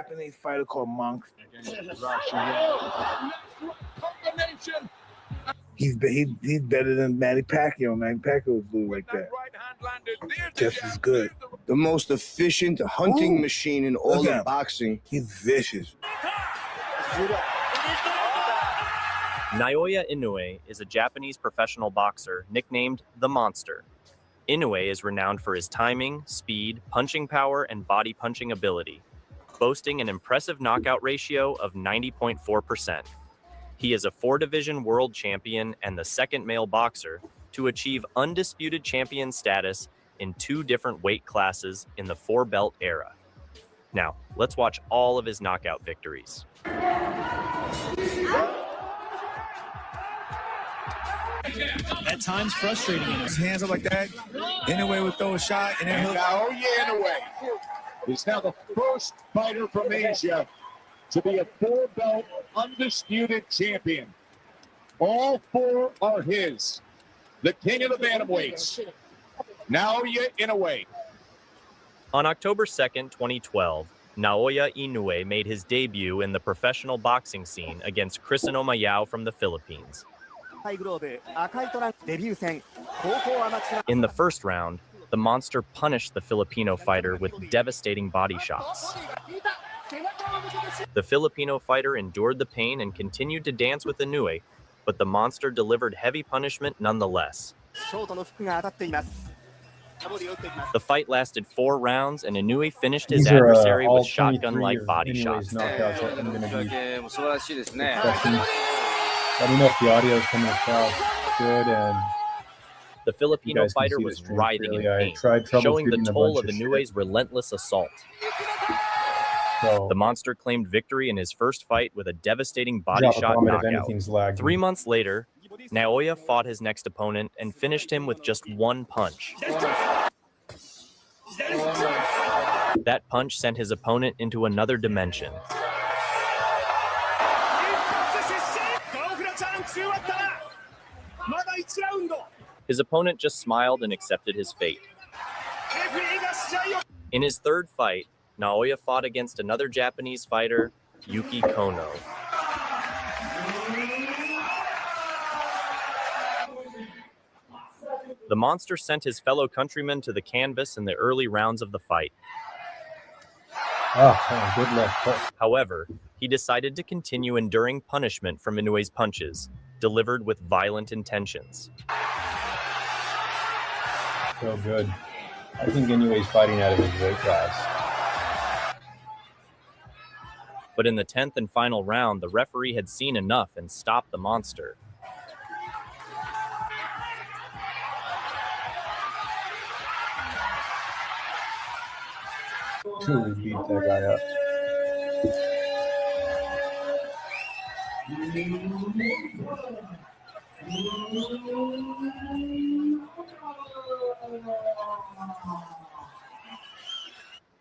Japanese fighter called Monster. He's better than Manny Pacquiao. Manny Pacquiao was blue like that. Just as good. The most efficient hunting machine in all of boxing. He's vicious. Naoya Inoue is a Japanese professional boxer nicknamed the Monster. Inoue is renowned for his timing, speed, punching power, and body punching ability, boasting an impressive knockout ratio of 90.4%. He is a 4-division world champion and the second male boxer to achieve undisputed champion status in 2 different weight classes in the 4-belt era. Now, let's watch all of his knockout victories. At times frustrating. His hands up like that. Inoue would throw a shot and then Naoya Inoue is now the first fighter from Asia to be a 4-belt undisputed champion. All 4 are his. The king of the bantamweights, Naoya Inoue. On October 2nd, 2012, Naoya Inoue made his debut in the professional boxing scene against Crisano Yao from the Philippines. In the first round, the Monster punished the Filipino fighter with devastating body shots. The Filipino fighter endured the pain and continued to dance with Inoue, but the Monster delivered heavy punishment nonetheless. The fight lasted 4 rounds, and Inoue finished his adversary with shotgun-like body shots. I don't know if the audio is coming across good, and the Filipino fighter was writhing in pain, showing the toll of Inoue's relentless assault. The Monster claimed victory in his first fight with a devastating body shot knockout. 3 months later, Naoya fought his next opponent and finished him with just 1 punch. That punch sent his opponent into another dimension. His opponent just smiled and accepted his fate. In his 3rd fight, Naoya fought against another Japanese fighter, Yuki Kono. The Monster sent his fellow countrymen to the canvas in the early rounds of the fight. Oh, good luck. However, he decided to continue enduring punishment from Inoue's punches, delivered with violent intentions. So good. I think Inoue's fighting out of his weight class. But in the 10th and final round, the referee had seen enough and stopped the Monster. Truly beat that guy up.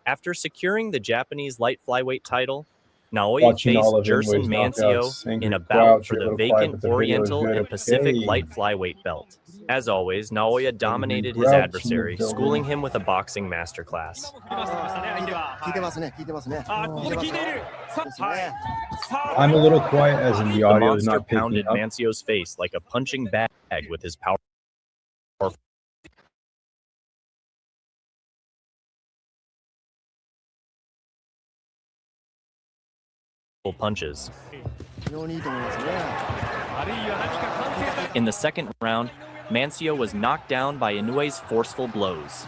After securing the Japanese light flyweight title, Naoya faced Gerson Mancio in a bout for the vacant Oriental and Pacific light flyweight belt. As always, Naoya dominated his adversary, schooling him with a boxing masterclass. I'm a little quiet as in the audio is Monster not picking pounded up. Mancio's face like a punching bag with his powerful punches. In the 2nd round, Mancio was knocked down by Inoue's forceful blows.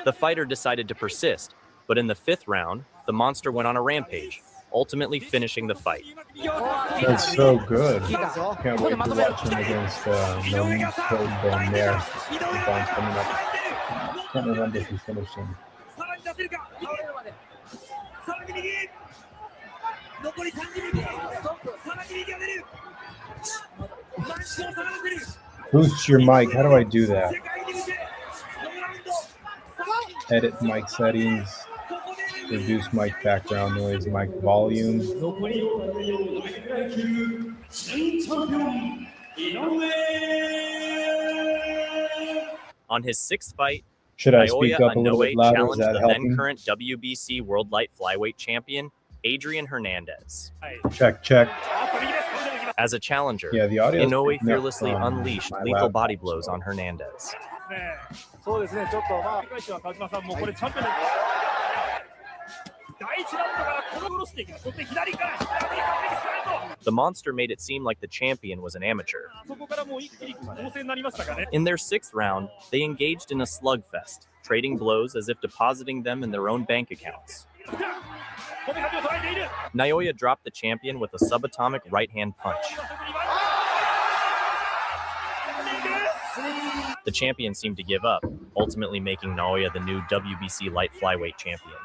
The fighter decided to persist, but in the 5th round, the Monster went on a rampage, ultimately finishing the fight. That's so good. Can't wait to watch him against Nomi Code there. Fights coming up. Can't remember if he finished him. Boost your mic. How do I do that? Edit mic settings. Reduce mic background noise, mic volume. On his 6th fight, Should I speak Naoya up a little bit Inoue louder? Is challenged that the helping? then current WBC World Light Flyweight Champion, Adrian Hernandez. Check, check. As a challenger, Yeah, the audio. Inoue fearlessly unleashed lethal body blows on Hernandez. The Monster made it seem like the champion was an amateur. In their 6th round, they engaged in a slugfest, trading blows as if depositing them in their own bank accounts. Naoya dropped the champion with a subatomic right-hand punch. The champion seemed to give up, ultimately making Naoya the new WBC light flyweight champion.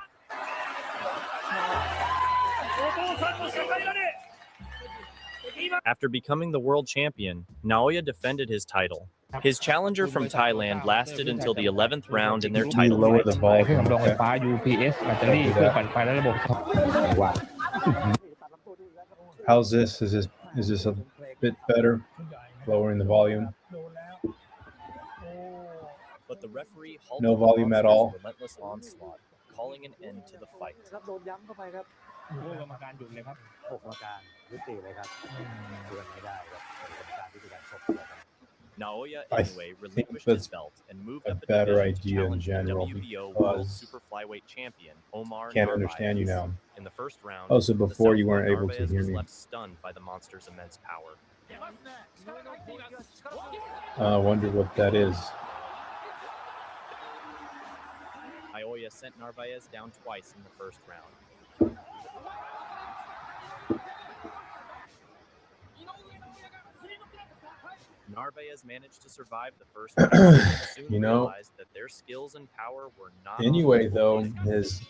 After becoming the world champion, Naoya defended his title. His challenger from Thailand lasted until the 11th round in their Can you title lower fight. the เครื่อง volume? ทำลงไฟฟ้า UPS แบตเตอรี่เครื่องปั่นไฟและระบบ How's this? Is this a bit better? Lowering the volume. But the referee halted No volume the at Monster's all. relentless onslaught, calling an end to the fight. โดนย้ำเข้าไปครับกรรมการหยุดเลยครับกรรมการยุติเลยครับเตือนไม่ได้ครับกรรมการที่ดูการชกเลยครับ Naoya I Inoue relinquished that's his belt and moved a up a better division to idea in challenge the general WBO World because Super Flyweight Champion Omar Can't Narvaez. understand you now. In the 1st round, Oh, so the before you Southpaw weren't able to Narvaez hear was me. left stunned by the Monster's immense power. I wonder what that is. Naoya sent Narvaez down twice in the 1st round. Narvaez managed to survive the 1st round and soon You know, realized that their skills and power were not Anyway, on though, equal footing.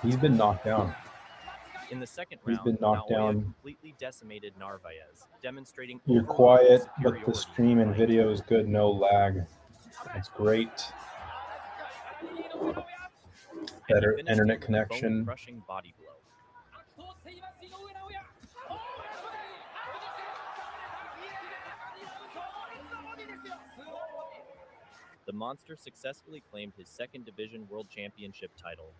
he's been knocked down. In the 2nd He's round, been knocked Naoya down. completely decimated Narvaez, demonstrating You're overwhelming quiet, but the superiority stream in and the fight. video is good. No lag. That's great. And he Better finished internet him with a connection. bone-crushing body blow. The Monster successfully claimed his 2nd Division World Championship title.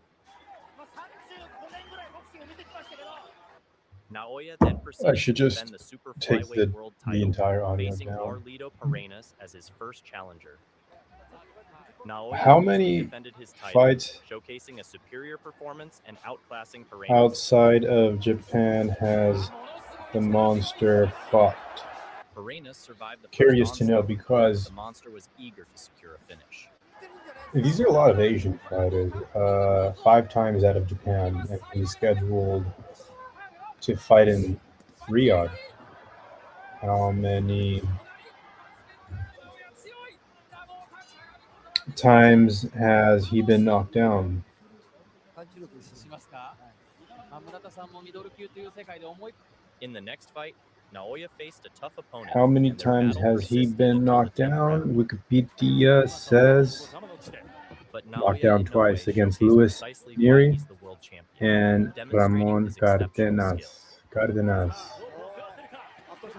Naoya then proceeded should to just defend the Super take Flyweight World the title, entire audio facing down. Carlito Parenas as his first challenger. Naoya How easily many defended his title, fights showcasing a superior performance and outclassing Parenas. outside of Japan has the Monster fought? Parenas survived the Curious first to know onslaught. because The Monster was eager to secure a finish. these are a lot of Asian fighters. 5 times out of Japan, and he's scheduled to fight in Riyadh. How many times has he been knocked down? In the next fight, Naoya faced a tough opponent. How many and their times battle has he persisted been until the knocked 10th down? round. Wikipedia says But knocked Naoya down Inoue twice against showcased Luis precisely why Neri he's the world champion, and demonstrating Ramon his exceptional skill. Cardenas.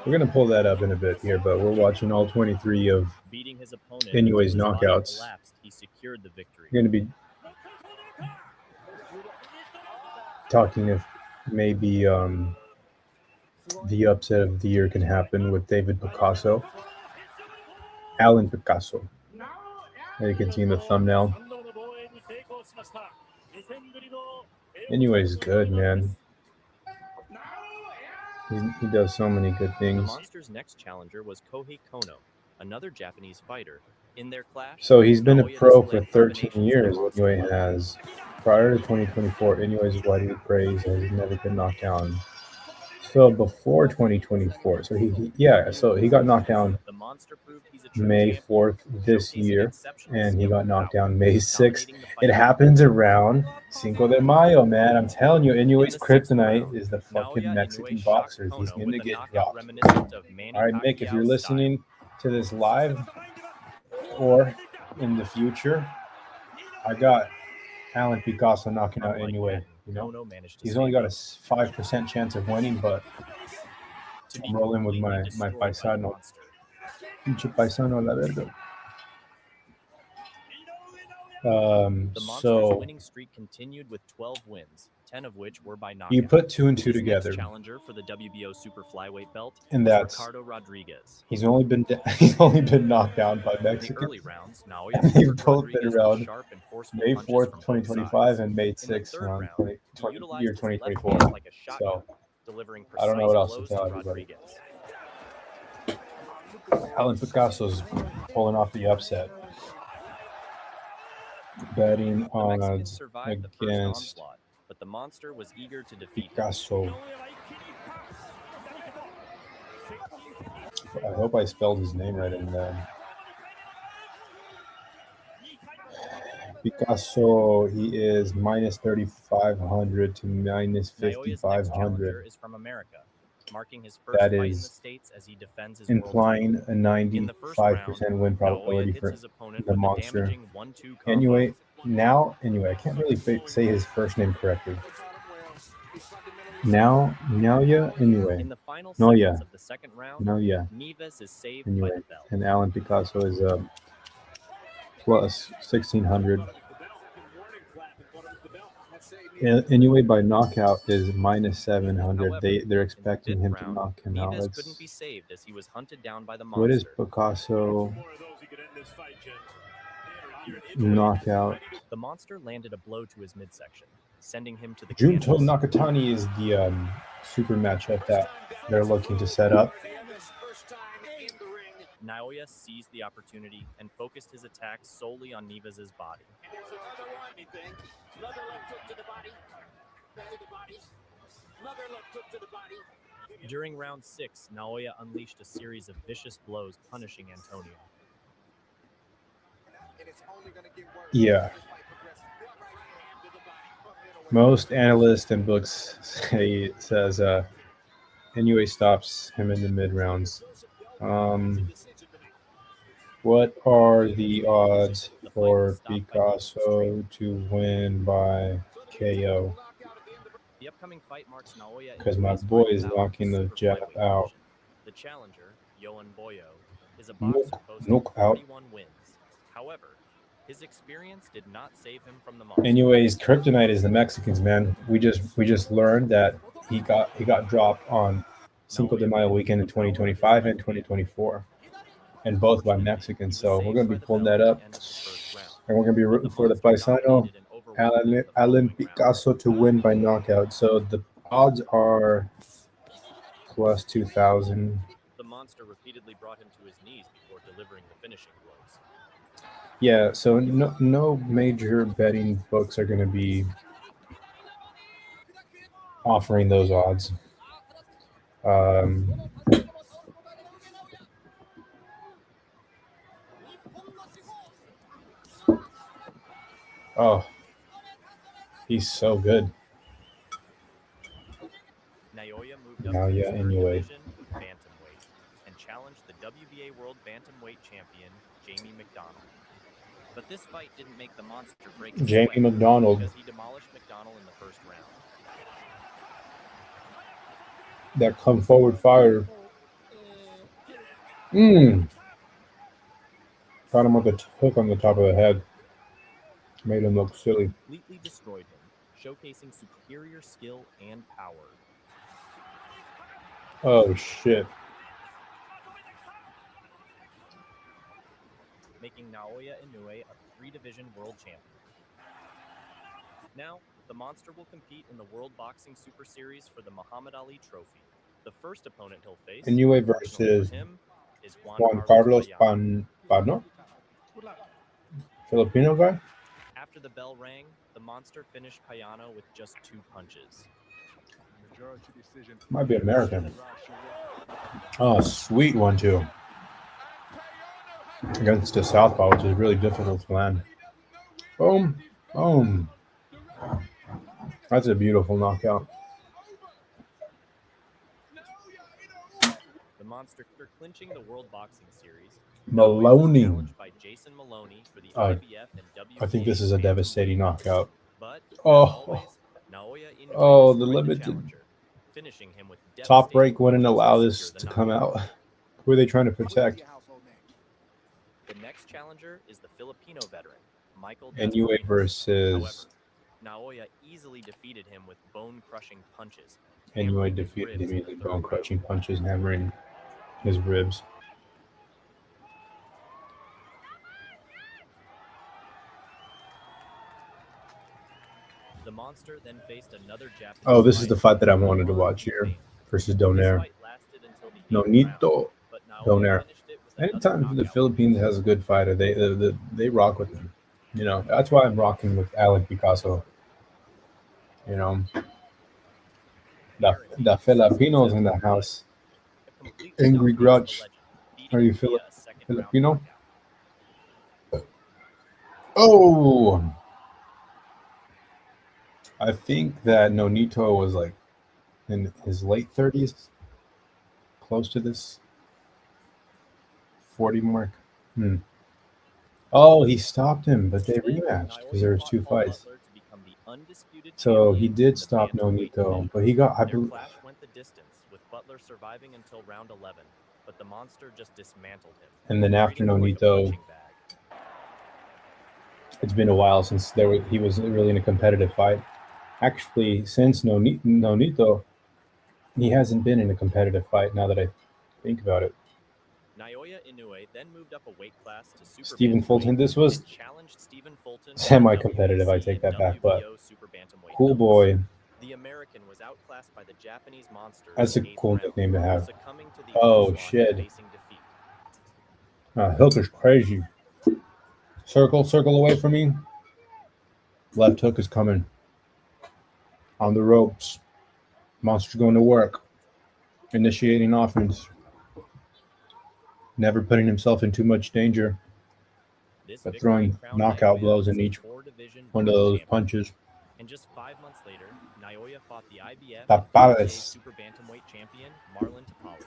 We're going to pull that up in a bit here, but we're watching all 23 of Beating his opponent Inoue's until his body knockouts. collapsed, he secured the victory. We're going to be talking if maybe the upset of the year can happen with David Picasso. Alan Picasso. As you can see in the thumbnail. Anyways, good, man. He does so many good The things. Monster's next challenger was Kohei Kono, another Japanese fighter. In their clash, So he's been a Naoya pro for displayed 13 combinations years. that Monster Inoue has. Prior to 2024, Inoue is widely praised and has never been knocked down. So before 2024, so he got knocked down The Monster proved he's a true May champion, 4th this showcasing year, exceptional and he skill got and knocked power, down May 6th. dominating the It fight. happens around Cinco de Mayo, man. I'm telling you, In Inoue's the 6th kryptonite round, is the fucking Naoya Mexican Inoue boxers. shocked He's Kono going to with a get knockout dropped. reminiscent of Manny All right, Mick, if you're Pacquiao's listening to this live or in the future, I got Alan Picasso knocking out Unlike Inoue. Patton, You know, Kono managed to he's save only got him. a 5% chance of winning, but To be I'm rolling with completely my destroyed by the paisano. Monster. Pinche paisano a la verga. The Monster's So winning streak continued with 12 wins, 10 of which were by knockout. you put 2 and 2 His together, next challenger for the WBO Super Flyweight belt and was that's Ricardo Rodriguez. he's only been knocked down by In the Mexicans. early rounds, Naoya And they've favored both been Rodriguez around with sharp and forceful May punches 4th, from both 2025, sides. and May In the 6th, third around round, he 20, utilized year his left 2024. hand like a shotgun, So delivering I don't know precise what else to blows tell to everybody. Rodriguez. Alan Picasso's pulling off the upset. Betting The Mexicans odds survived the first against onslaught, but the Monster was eager to defeat him. Picasso. I hope I spelled his name right in there. Picasso, he is minus 3,500 to minus Naoya's next challenger 5,500. is from America, marking his first That fight in the is States as he defends his world implying title. a In the first round, 95% win Naoya probability hits for his opponent the with a Monster. damaging 1-2 combo. Anyway, I can't really say his first name correctly. Naoya Inoue. In the final Naoya. seconds of the second round, Naoya Neves is saved Inoue. by the bell. And Alan Picasso is plus 1,600. Anyway, by knockout is minus 700. However, They're in expecting the him fifth to round, knock him out. Neves couldn't be saved as he was hunted down by the What is Monster. Picasso knockout? The Monster landed a blow to his midsection, sending him to the Junto canvas. Nakatani is the super matchup that they're looking to set up. Naoya seized the opportunity and focused his attack solely on Neves' body. During round 6, Naoya unleashed a series of vicious blows, punishing Antonio. Yeah. Most analysts and books says Inoue stops him in the mid rounds. What are the odds for Picasso to win by KO? The upcoming fight marks Naoya Because my boy is knocking the jab out. The challenger, Yohan Boyo, is a boxer posting 41 wins. However, his experience did not save him from the Monster. Anyways, kryptonite is the Mexicans, man. We just learned that he got dropped on Cinco de Mayo weekend in 2025 and 2024, and both by Mexicans. So we're gonna be pulling that up, and we're gonna be rooting for the paisano Alan Picasso to win by knockout. So the odds are plus 2,000. The Monster repeatedly brought him to his knees before delivering the finishing blows. Yeah, so no major betting books are going to be offering those odds. Oh, he's so good. Naoya moved up to his third division, bantamweight, and challenged the WBA World Bantamweight champion, Jamie McDonald. But this fight didn't make the Monster break his Jamie sweat McDonald. because he demolished McDonald in the first round. That come forward fire. Got him with a hook on the top of the head. Made him look silly. Completely destroyed him, showcasing superior skill and power. Oh, shit. Making Naoya Inoue a 3-division world champion. Now, the Monster will compete in the World Boxing Super Series for the Muhammad Ali Trophy. The first opponent he'll face, Inoue versus him, is Juan Carlos Pano? Filipino guy? After the bell rang, the Monster finished Payano with just 2 punches. Might be American. Oh, sweet one, too. Against the southpaw, which is really difficult to land. Boom. Boom. That's a beautiful knockout. The Monster clinching the World Boxing Series. Maloney. By Jason Maloney for the IBF and WBA I think this is a devastating knockout. But Oh, the limited finishing him with top break wouldn't allow this to come out. Who are they trying to protect? The next challenger is the Filipino veteran, Michael Inoue versus However, Naoya easily defeated him with bone-crushing punches. Inoue hammering his defeated ribs him in the with third bone-crushing round. punches, hammering his ribs. The Monster then faced another Japanese. Oh, this is the fight that I fighter, wanted to Alan watch here Picaso. versus This Donaire. fight lasted until the 8th round, Nonito but Naoya Donaire. finished it with another Anytime the knockout. Philippines has a good fighter, they rock with them. You know, that's why I'm rocking with Alan Picaso. You know, the Filipinos in the house. A completely Angry outpaced the Grudge. legend, beating Are you him via a second-round Filipino? knockout. Oh, I think that Nonito was like in his late 30s, close to this 40 mark. Oh, he stopped him, but they rematched because there was 2 fights. So he did stop Nonito, but he got, I Their believe, clash went the distance, with Butler surviving until round 11, but the Monster just dismantled him. and then after treating him like a Nonito, punching bag. it's been a while since he was really in a competitive fight. Actually, since Nonito, he hasn't been in a competitive fight. Now that I think about it, Naoya Inoue then moved up a weight class to super Stephen Fulton. bantamweight This was and challenged Stephen Fulton for semi-competitive. I WBC take and that back, but WBO super bantamweight cool belts. boy. The American was outclassed by the Japanese Monster. That's a in the 8th cool round, nickname to have. succumbing to the Oh onslaught shit! and facing defeat. Hook is crazy. Circle away from me. Left hook is coming. On the ropes. Monster's going to work. Initiating offense. Never putting himself in too much danger, This but victory throwing crowned knockout Naoya blows as in a each 4-division one of world those champion. punches. And just 5 months later, Naoya fought the IBF and Tapales. WBA super bantamweight champion Marlon Tapales.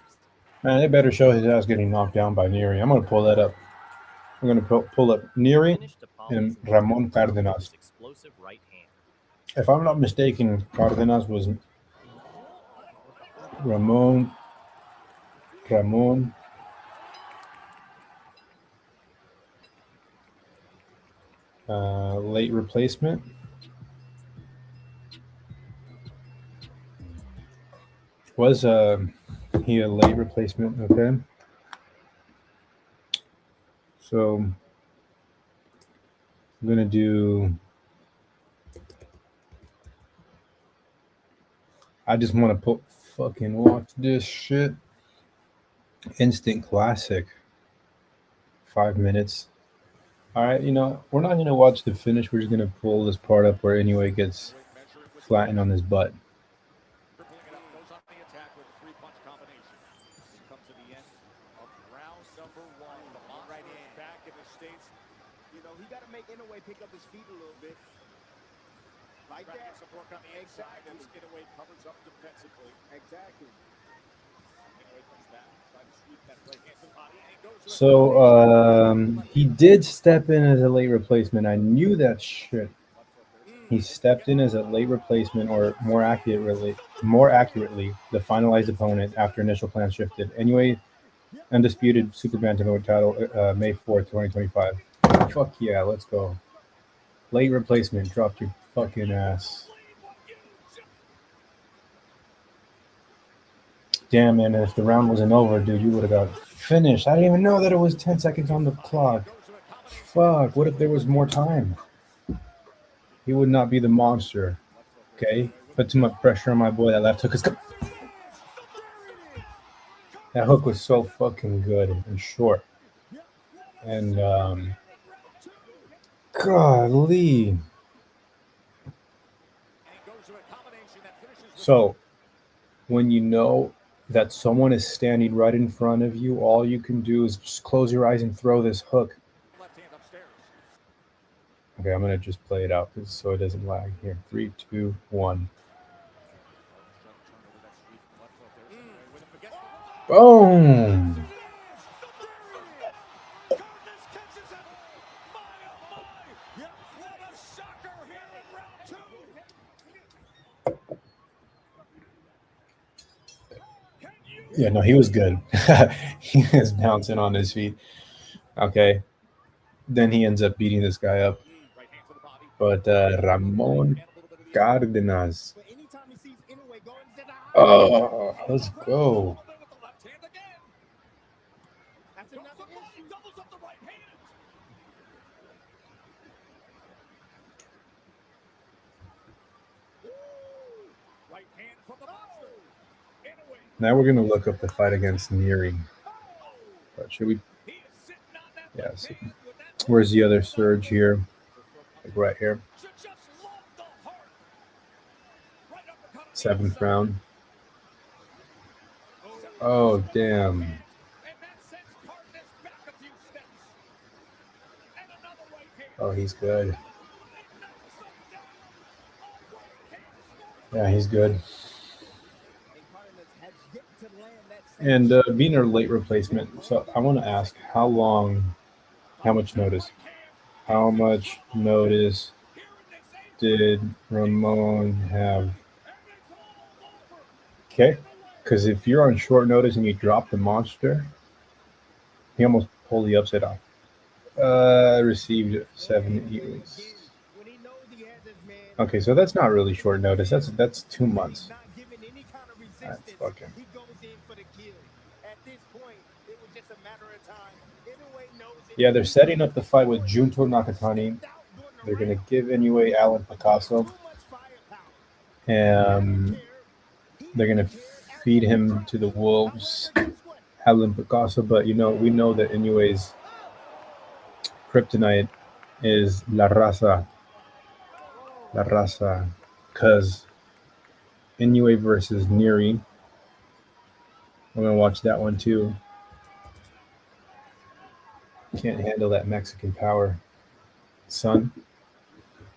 Man, they better show his ass getting knocked down by Neri. I'm going to pull that up. I'm going to pull up Neri Finished Tapales and in the Ramon 10th round with Cardenas. his explosive right hand. If I'm not mistaken, Cardenas was Ramon. Late replacement. Was he a late replacement? Okay. So I'm gonna do. I just want to fucking watch this shit. Instant classic. 5 minutes. All right, you know, we're not gonna watch the finish. We're just gonna pull this part up where Inoue gets flattened on his butt. Tripling it up, goes on the attack with a 3-punch combination. We come to the end of round number 1. The Monster is back in the States. You know, he got to make Inoue pick up his feet a little bit. Like Trying to that. get some work on the inside as Inoue covers up defensively. Exactly. Inoue comes back, trying to sweep that right hand to the body, and he goes to the So he did step in as a late replacement. I knew that shit. He stepped in as a late replacement, or more accurately, the finalized opponent after initial plans shifted. Anyway, undisputed super bantamweight title, May 4th, 2025. Fuck yeah, let's go. Late replacement, dropped your fucking ass. Damn, man, if the round wasn't over, dude, you would have got finished. I didn't even know that it was 10 seconds on the clock. Fuck, what if there was more time? He would not be the Monster. Okay? Put too much pressure on my boy. That left hook is... That hook was so fucking good and short. And, golly. So, when you know that someone is standing right in front of you, all you can do is just close your eyes and throw this hook. Okay, I'm going to just play it out so it doesn't lag. Here, 3, 2, 1. Boom! Yeah, no, he was good. He was bouncing on his feet. Okay. Then he ends up beating this guy up. But Ramon Cardenas. But anytime he sees Inoue going to the Oh, let's go. that's another issue. Doubles up the right hand. Right hand from the monster. Inoue. Now we're gonna look up the fight against Neri. But should we? He is sitting on that Yeah. left See. hand with that Where's the other surge here? Like right here. should just love the heart. Right uppercut on the 7th outside. round. Oh damn. And that sends Cardenas back a few steps. And another right hand. Oh, he's good. And knocks him down. A right hand scorch. Yeah, he's good. And Cardenas has yet to land that same And being a late replacement, so I want to ask, how much notice? How much notice did Ramon have? Okay, because if you're on short notice and you drop the monster, he almost pulled the upset off. Received 7 weeks. when he knows he has his man. Okay, so that's not really short notice. That's 2 months. Not giving any kind of That's resistance. fucking. He goes in for the kill. At this point, it was just a matter of time. Inoue knows it. Yeah, they're setting up the fight with Junto Nakatani. They're gonna give Inoue Alan Picasso. Too much firepower. They're gonna feed him to the wolves, Alan Picasso. But we know that Inoue's kryptonite is La Raza, because Inoue versus Neri. I'm gonna watch that one too. Can't handle that Mexican power, son.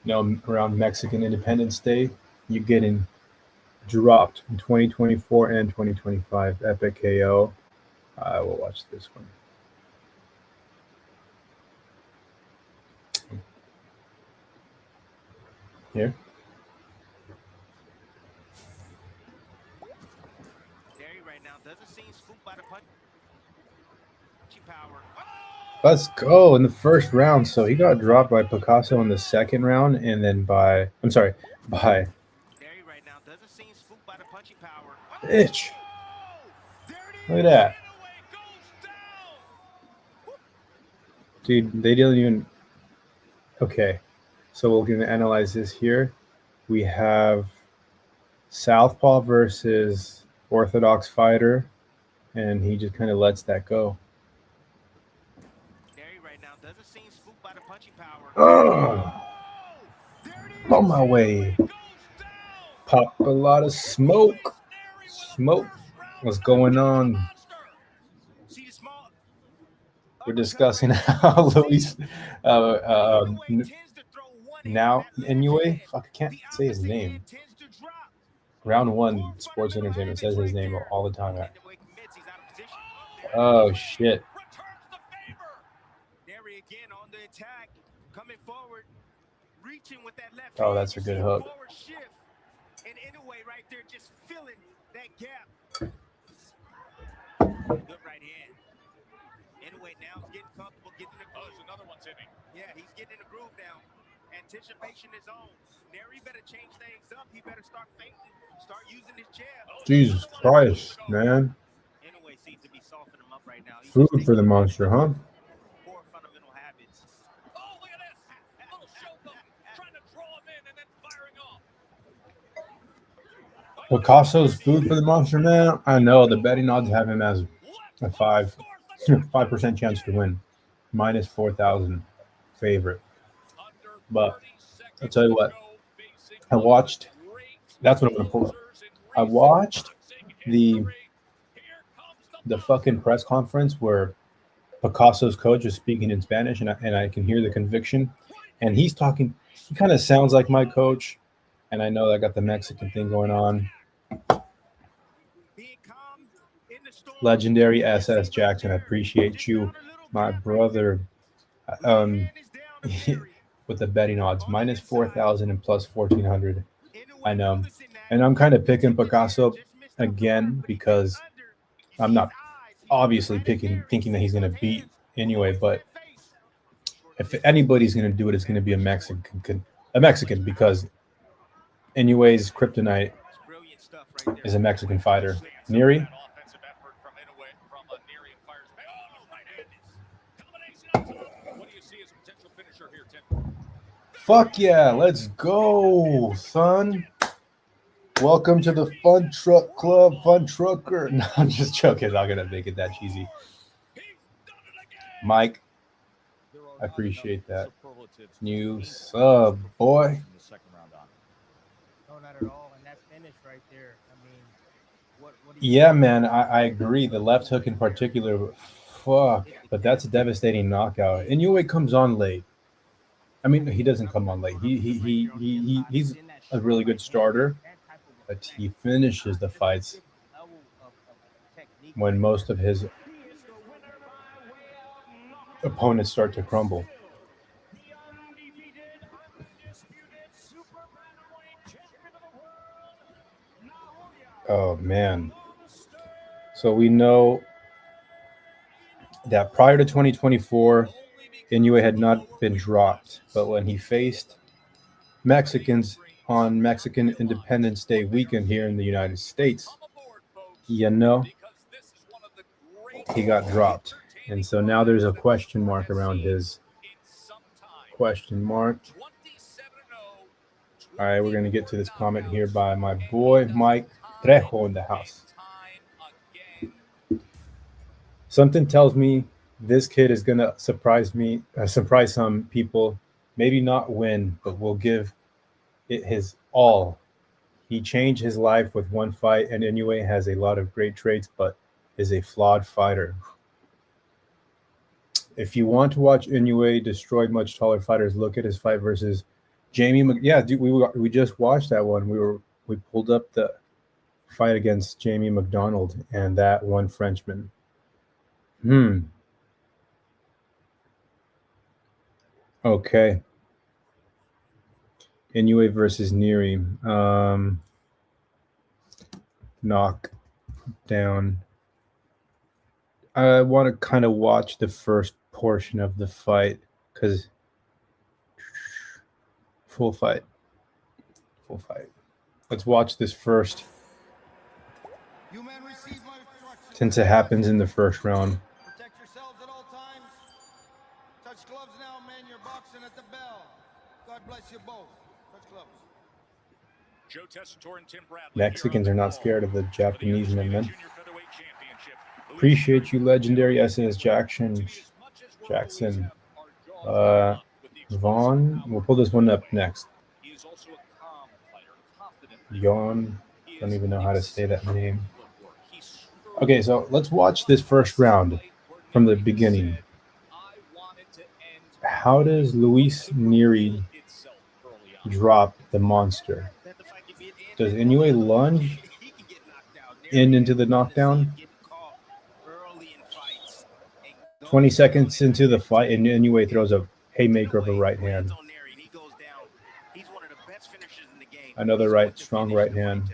Around Mexican Independence Day, you're getting dropped in 2024 and 2025. Epic KO. I will watch this one. Here. Right now doesn't seem spooked by the punch power. Let's go in the first round. So he got dropped by Picasso in the second round, and then by Right now doesn't seem spooked by the punching power. Bitch. Look at that. Dude, they didn't even. Okay, so we're going to analyze this here. We have Southpaw versus Orthodox fighter, and he just kind of lets that go. Right now doesn't seem spooked by the punching power. On my way. Pop a lot of smoke. Smoke. What's going on? We're discussing how Luis now Inoue. Fuck, I can't say his name. Round 1 Sports Entertainment says his name all the time. Oh shit. Oh, that's a good hook. And Inoue right there just filling that gap. Good right hand. Inoue now is getting comfortable, getting the groove. There's another one's hitting. Yeah, he's getting in the groove now. Anticipation is on. Neri better change things up. He better start fainting. Start using his jab. Jesus Christ, man. Inoue seems to be softening him up right now. Food for the monster, huh? Poor fundamental habits. Oh, look at this. Little showboat trying to draw him in and then firing off. Picasso's food for the monster, man. I know the betting odds have him as a 5% chance to win, minus 4,000 favorite. But I'll tell you what, I watched. That's what I'm gonna pull up. I watched the fucking press conference where Picasso's coach is speaking in Spanish, and I can hear the conviction, and he's talking. He kind of sounds like my coach, and I know I got the Mexican thing going on. Legendary SS Jackson, I appreciate you, my brother. With the betting odds, minus 4,000 and plus 1,400. I know, and I'm kind of picking Picasso again because I'm not obviously thinking that he's going to beat Inoue, but if anybody's going to do it, it's going to be a Mexican a Mexican, because Inoue's kryptonite It's brilliant stuff right there. is a Mexican fighter. Neri, Offensive effort from Inoue, from Neri, and fires. Oh, right-handed. Combination of two. What do you see as a potential finisher here, Tim? fuck yeah, let's go, son. Welcome to the Fun Truck Club, Fun Trucker. No, I'm just joking. I'm not gonna make it that cheesy. Mike, I appreciate that. New sub, boy. No, not at all. And that finish right there. I mean, what Yeah, man, I agree. The left hook in particular, fuck. But that's a devastating knockout. Inoue comes on late. I mean, he doesn't come on late. He's a really good starter, but he finishes the fights when most of his opponents start to crumble. Oh man. So we know that prior to 2024, Inoue had not been dropped, but when he faced Mexicans on Mexican Independence Day weekend here in the United States, you know, he got dropped. And so now there's a question mark around his question mark. All right, we're going to get to this comment here by my boy Mike Trejo in the house. Something tells me this kid is going to surprise some people, maybe not win, but will give it his all. He changed his life with one fight, and Inoue has a lot of great traits, but is a flawed fighter. If you want to watch Inoue destroy much taller fighters, look at his fight versus Jamie. Yeah, dude, we just watched that one. We pulled up the fight against Jamie McDonald and that one Frenchman. Okay. Inoue versus Neri. Knock down. I want to kind of watch the first portion of the fight because full fight. Let's watch this first, since it happens in the first round. Protect yourselves at all times. Touch gloves now, man. You're boxing at the bell. God bless you both. Touch gloves. Joe Tessitore and Tim Bradley. Mexicans are not scared of the Japanese men. Appreciate you, legendary SS Jackson. Vaughn. We'll pull this one up next. Yon. Don't even know how to say that name. Okay, so let's watch this first round from the beginning. How does Luis Neri drop the monster? Does Inoue lunge into the knockdown? 20 seconds into the fight, and Inoue throws a haymaker of a right hand. Another strong right hand.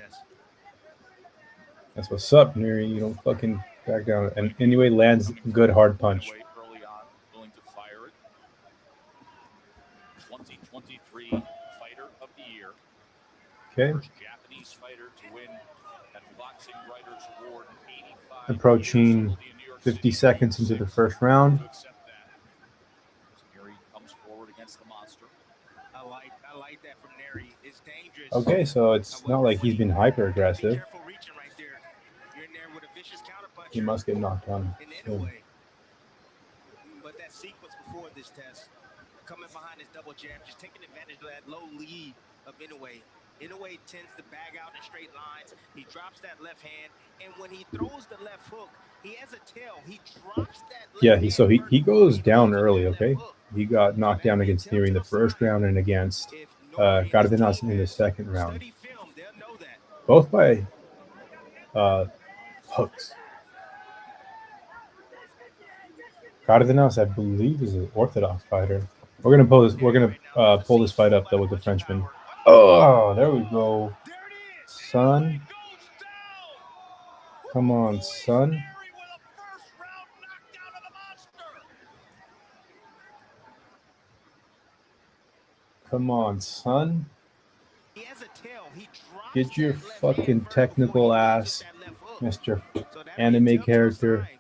That's what's up, Neri. You don't fucking back down. And Inoue lands a good hard punch. 2023 Fighter of the Year. Okay. First Japanese fighter to win that Boxing Writers Award in 85. Approaching 50 seconds into the first round. Neri comes forward against the monster. I like that from Neri. It's dangerous. Okay, so it's not like he's been hyper aggressive. He must get knocked down soon. But that sequence before this test, coming behind his double jab, just taking advantage of that low lead of Inoue. Inoue tends to bag out in straight lines. He drops that left hand, and when he throws the left hook, he has a tail. He drops that left Yeah, he goes down early, okay? He got knocked down against Neri in the first round and against Cardenas in the second round. Both by hooks. Cardenas, I believe, is an orthodox fighter. We're gonna pull this fight up though with the Frenchman. Oh, there we go, son. Come on, son. Come on, son. He has a tail. He drops Get your that left fucking hand first technical before he ass, leads with that left hook. Mr. So that'd be a Anime telltale character. sign if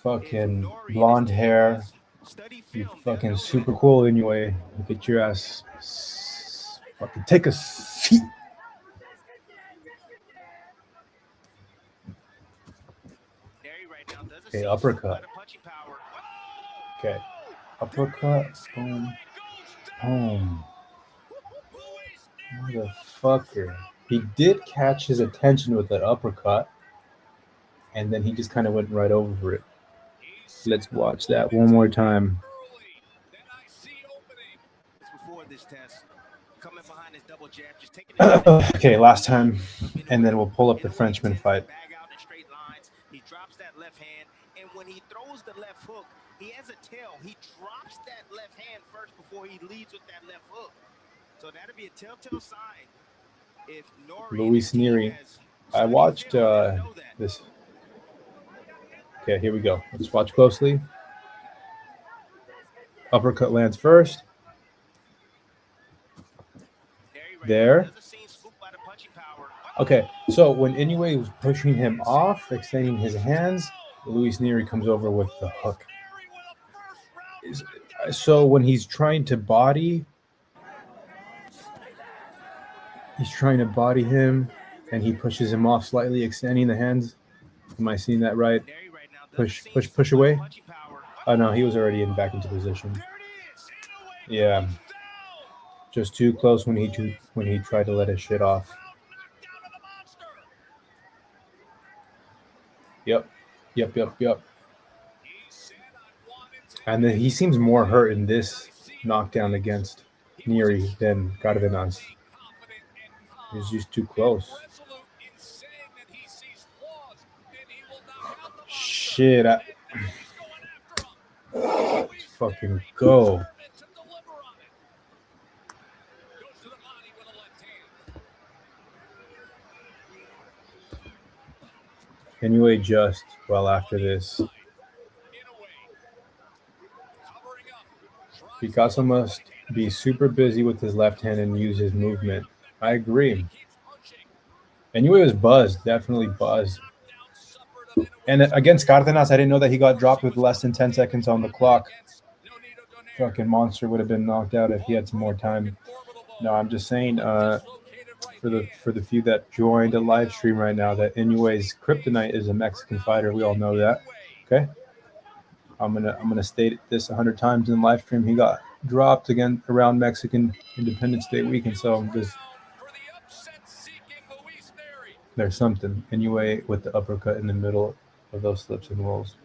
Fucking Nori and his blonde team hair. has studied You film. They'll fucking know super that. cool anyway. Get your ass. Fucking take a seat. Neri right now doesn't Okay, seem uppercut. spooked by the punching power. Okay. Uppercut. Boom. Boom. Motherfucker. He did catch his attention with that uppercut. And then he just kind of went right over it. Let's watch that one more time. Before this test, coming behind his double jab, just taking Okay, last time. And then we'll pull up the Frenchman fight. bag out in straight lines. He drops that left hand, and when he throws the left hook, he has a tail. He drops that left hand first before he leads with that left hook. So that'd be a telltale sign. If Luis Neri. I watched this. Okay, here we go. Let's watch closely. Uppercut lands first. There. Okay, so when Inoue was pushing him off, extending his hands, Luis Neri comes over with the hook. So when he's trying to body him, and he pushes him off slightly, extending the hands. Am I seeing that right? Push away. Oh no, he was already back into position. Yeah, just too close when he tried to let his shit off. Yep. And then he seems more hurt in this knockdown against Neri than Cardenas. He's just too close. Shit. Let's fucking go. Can you adjust well after this? Picasso must be super busy with his left hand and use his movement. I agree. Inoue was buzzed, definitely buzzed. And against Cardenas, I didn't know that he got dropped with less than 10 seconds on the clock. Fucking Monster would have been knocked out if he had some more time. No, I'm just saying, for the few that joined a live stream right now, that Inoue's kryptonite is a Mexican fighter. We all know that. Okay. I'm gonna state this 100 times in the live stream. He got dropped again around Mexican Independence Day weekend, so there's something. Inoue with the uppercut in the middle of those slips and rolls.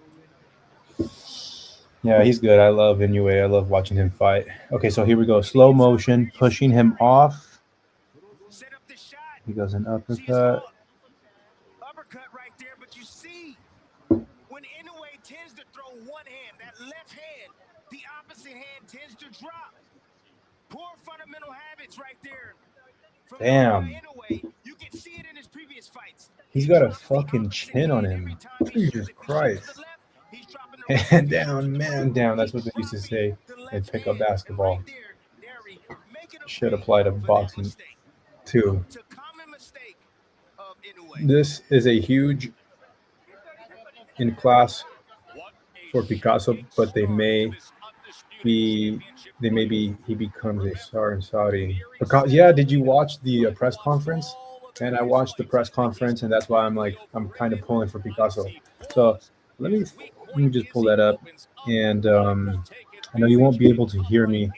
Yeah, he's good. I love Inoue. I love watching him fight. Okay, so here we go. Slow motion, pushing him off. He goes an uppercut. Uppercut right there, but you see, when Inoue tends to throw one hand, that left hand, the opposite hand tends to drop. Poor fundamental habits right there. Damn. You can see it in his previous fights. He's got a fucking chin on him. Jesus Christ. Man down. That's what they used to say in pickup basketball. Should apply to boxing too. This is a huge in class for Picasso, but he becomes a star in Saudi. Yeah, did you watch the press conference? And I watched the press conference, and that's why I'm kind of pulling for Picasso. So let me just pull that up, and I know you won't be able to hear me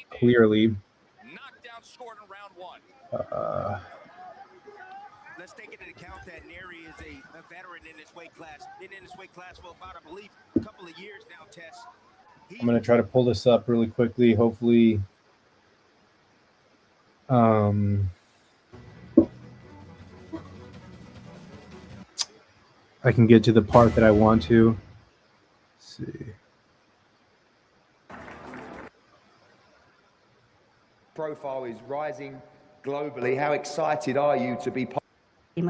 clearly. Let's take into account that Neri is a veteran in this weight class. Been in this weight class for about, I believe, a couple of years now, Tess. I'm going to try to pull this up really quickly. Hopefully, I can get to the part that I want to. Let's see. Profile is rising globally. How excited are you to be part? I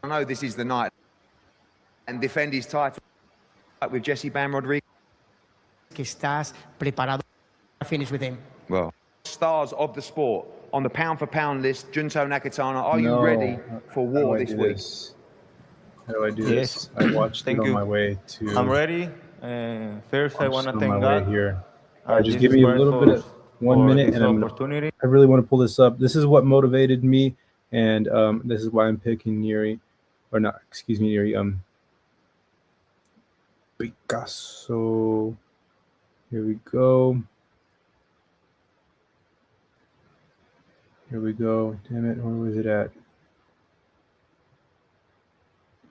know this is the night and defend his title with Jesse Bam Rodriguez. Que estás preparado para finish with him. Well, stars of the sport on the pound-for-pound list, Junto Nakatana, are you No. ready for How do war I this do week? this? How do I do Yes. this? I watched it Thank on you. my way to. I'm ready. First, I I'm want just to on my thank way God here. All right, just Jesus give me a Christ little bit of 1 for minute, this and opportunity. I really want to pull this up. This is what motivated me, and this is why I'm picking Neri, or not? Excuse me, Neri. Picasso. Here we go. Here we go. Damn it, where was it at?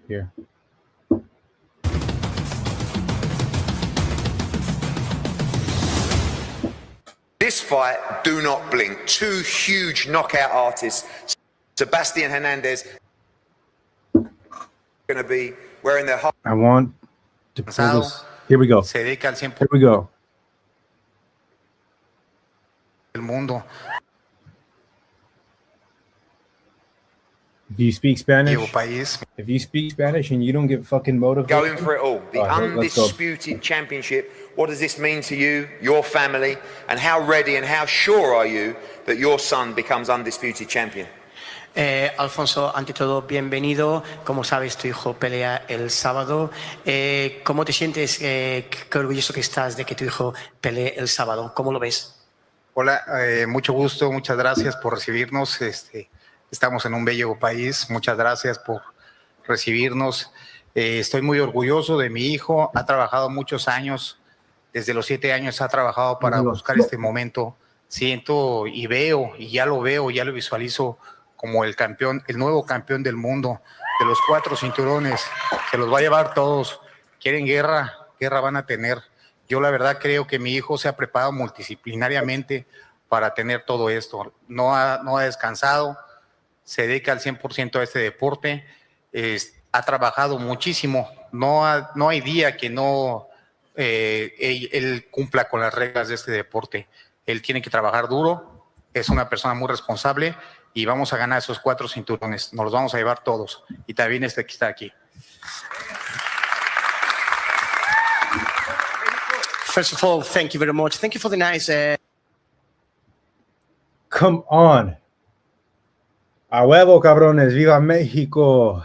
Here. This fight, do not blink. Two huge knockout artists. Sebastian Hernandez going to be wearing their heart. I want to pull this. Here we go. Here we go. El mundo. If you speak Spanish, País. if you speak Spanish and you don't get fucking motivated, Going for it all. The let's go. undisputed championship. What does this mean to you, your family, and how ready and how sure are you that your son becomes undisputed champion? Alfonso, ante todo, bienvenido. Como sabes, tu hijo pelea el sábado. ¿Cómo te sientes? Qué orgulloso que estás de que tu hijo pelee el sábado. ¿Cómo lo ves? Hola, mucho gusto, muchas gracias por recibirnos. Estamos en un bello país. Muchas gracias por recibirnos. Estoy muy orgulloso de mi hijo. Ha trabajado muchos años. Desde los 7 años ha trabajado para buscar este momento. Siento y veo, y ya lo veo, ya lo visualizo como el campeón, el nuevo campeón del mundo, de los 4 cinturones. Se los va a llevar todos. Quieren guerra, guerra van a tener. Yo la verdad creo que mi hijo se ha preparado multidisciplinariamente para tener todo esto. No ha descansado, se dedica al 100% a este deporte. Ha trabajado muchísimo. No hay día que no él cumpla con las reglas de este deporte. Él tiene que trabajar duro, es una persona muy responsable y vamos a ganar esos 4 cinturones. Nos los vamos a llevar todos. Y también este que está aquí. First of all, thank you very much. Thank you for the nice... Come on. A huevo, cabrones. Viva México.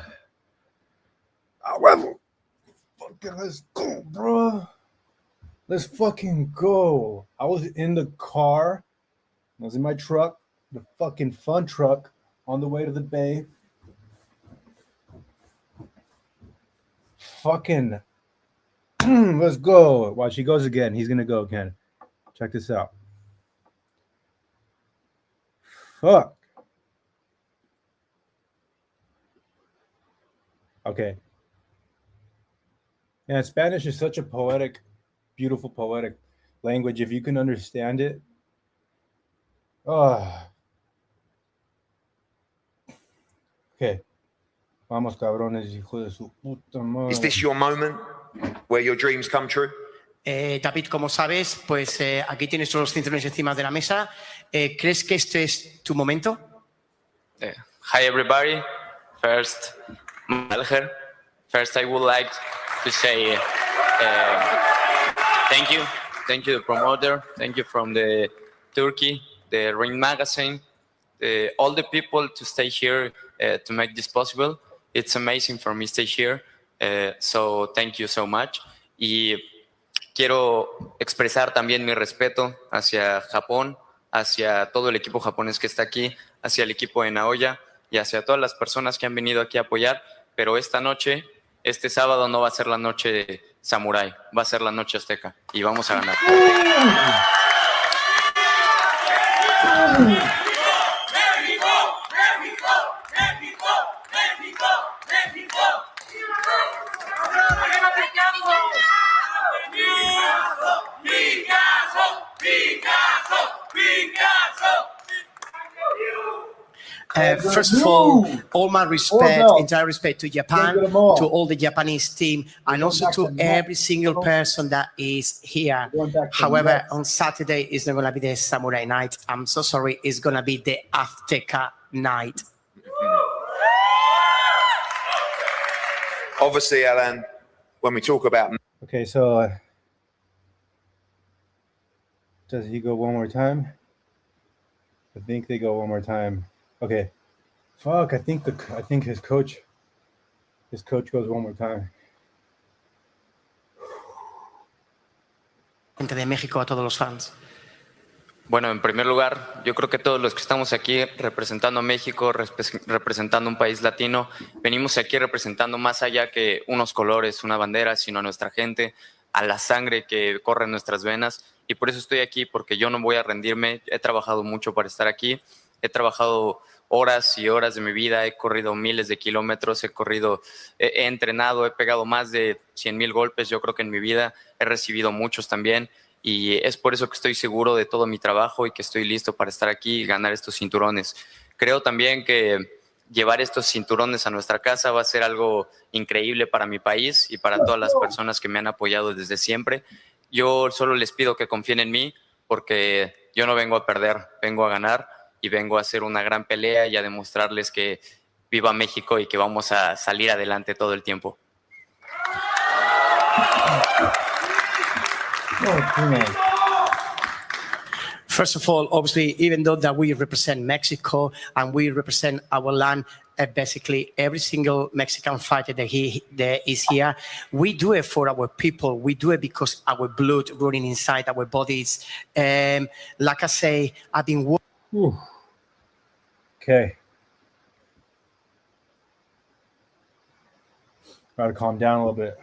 A huevo. Fucking let's go, bro. Let's fucking go. I was in the car. I was in my truck, the fucking fun truck, on the way to the bay. Fucking, let's go. Watch, he goes again. He's gonna go again. Check this out. Fuck. Okay. Yeah, Spanish is such a poetic, beautiful, poetic language. If you can understand it. Okay. Vamos, cabrones, hijo de su puta madre. Is this your moment where your dreams come true? David, como sabes, pues aquí tienes todos los cinturones encima de la mesa. ¿Crees que este es tu momento? Hi, everybody. First, Malher. First, I would like to say thank you. Thank you, the promoter. Thank you from the Turkey, the Ring Magazine, all the people to stay here to make this possible. It's amazing for me to stay here. So thank you so much. Y quiero expresar también mi respeto hacia Japón, hacia todo el equipo japonés que está aquí, hacia el equipo de Naoya y hacia todas las personas que han venido aquí a apoyar. Pero esta noche, este sábado no va a ser la noche samurái, va a ser la noche azteca y vamos a ganar. First of all my respect, entire respect to Japan, to all the Japanese team, and also to every single person that is here. However, on Saturday, it's not going to be the Samurai night. I'm so sorry, it's going to be the Azteca night. Obviously, Alan, when we talk about... Okay, so Does he go one more time? I think they go one more time. Okay. Fuck, I think his coach goes one more time. Gente de México, a todos los fans. Bueno, en primer lugar, yo creo que todos los que estamos aquí representando a México, representando un país latino, venimos aquí representando más allá que unos colores, una bandera, sino a nuestra gente, a la sangre que corre en nuestras venas. Y por eso estoy aquí, porque yo no voy a rendirme. He trabajado mucho para estar aquí. He trabajado horas y horas de mi vida. He corrido miles de kilómetros. He entrenado, he pegado más de 100,000 golpes, yo creo que en mi vida. He recibido muchos también. Y es por eso que estoy seguro de todo mi trabajo y que estoy listo para estar aquí y ganar estos cinturones. Creo también que llevar estos cinturones a nuestra casa va a ser algo increíble para mi país y para todas las personas que me han apoyado desde siempre. Yo solo les pido que confíen en mí porque yo no vengo a perder, vengo a ganar y vengo a hacer una gran pelea y a demostrarles que viva México y que vamos a salir adelante todo el tiempo. First of all, obviously, even though that we represent Mexico and we represent our land, basically every single Mexican fighter that is here, we do it for our people. We do it because our blood running inside our bodies. Like I say, I've been working. Okay. Gotta calm down a little bit.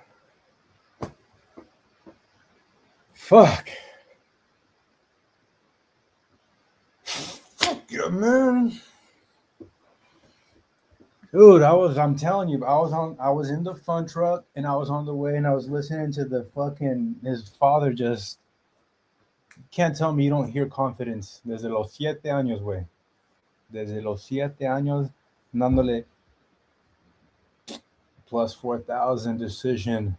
Fuck. Fuck yeah, man. Dude, I'm telling you, I was in the front truck and I was on the way and I was listening to his father just, can't tell me you don't hear confidence. Desde los 7 años, güey. Desde los 7 años, dándole plus 4,000 decision.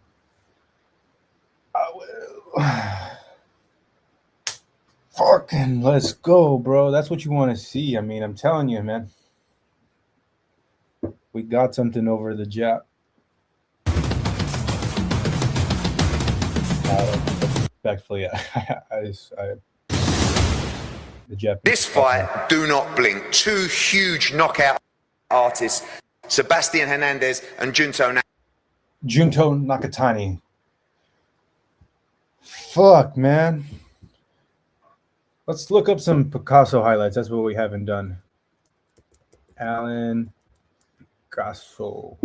Fucking let's go, bro. That's what you want to see. I mean, I'm telling you, man. We got something over the Jap. Respectfully, the Japanese. This fight, do not blink. Two huge knockout artists, Sebastian Hernandez and Junto Nakatani. Fuck, man. Let's look up some Picasso highlights. That's what we haven't done. Alan Picasso.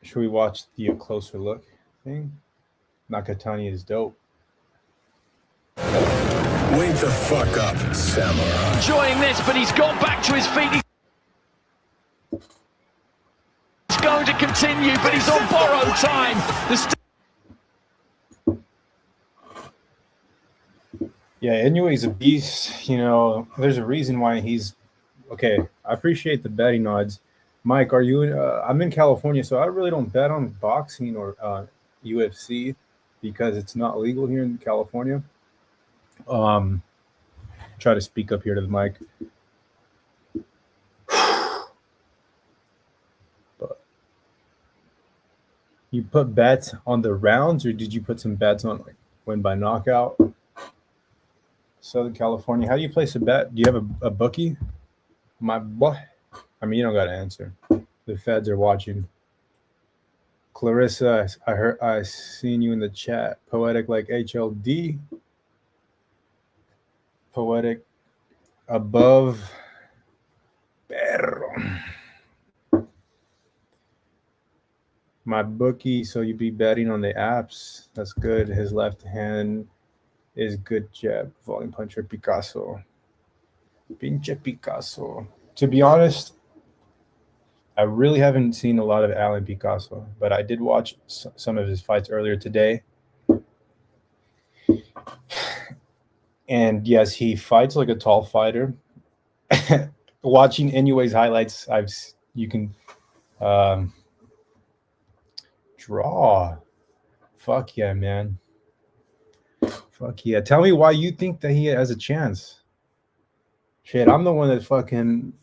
Should we watch the closer look thing? Nakatani is dope. Wake the fuck up, samurai. Enjoying this, but he's gone back to his feet. He's going to continue, but he's on borrowed time. Yeah, Inoue's a beast. You know, there's a reason why he's okay. I appreciate the betting odds. Mike, are you? I'm in California, so I really don't bet on boxing or UFC because it's not legal here in California. Try to speak up here to the mic. But you put bets on the rounds, or did you put some bets on like win by knockout? Southern California. How do you place a bet? Do you have a bookie? My boy. I mean, you don't got to answer. The feds are watching. Clarissa, I seen you in the chat. Poetic like HLD. Poetic above. Perro. My bookie, so you be betting on the apps. That's good. His left hand is good jab. Volume puncher Picasso. Pinche Picasso. To be honest, I really haven't seen a lot of Alan Picasso, but I did watch some of his fights earlier today. And yes, he fights like a tall fighter. Watching Inoue's highlights, you can draw. Fuck yeah, man. Fuck yeah. Tell me why you think that he has a chance. Shit, I'm the one that fucking...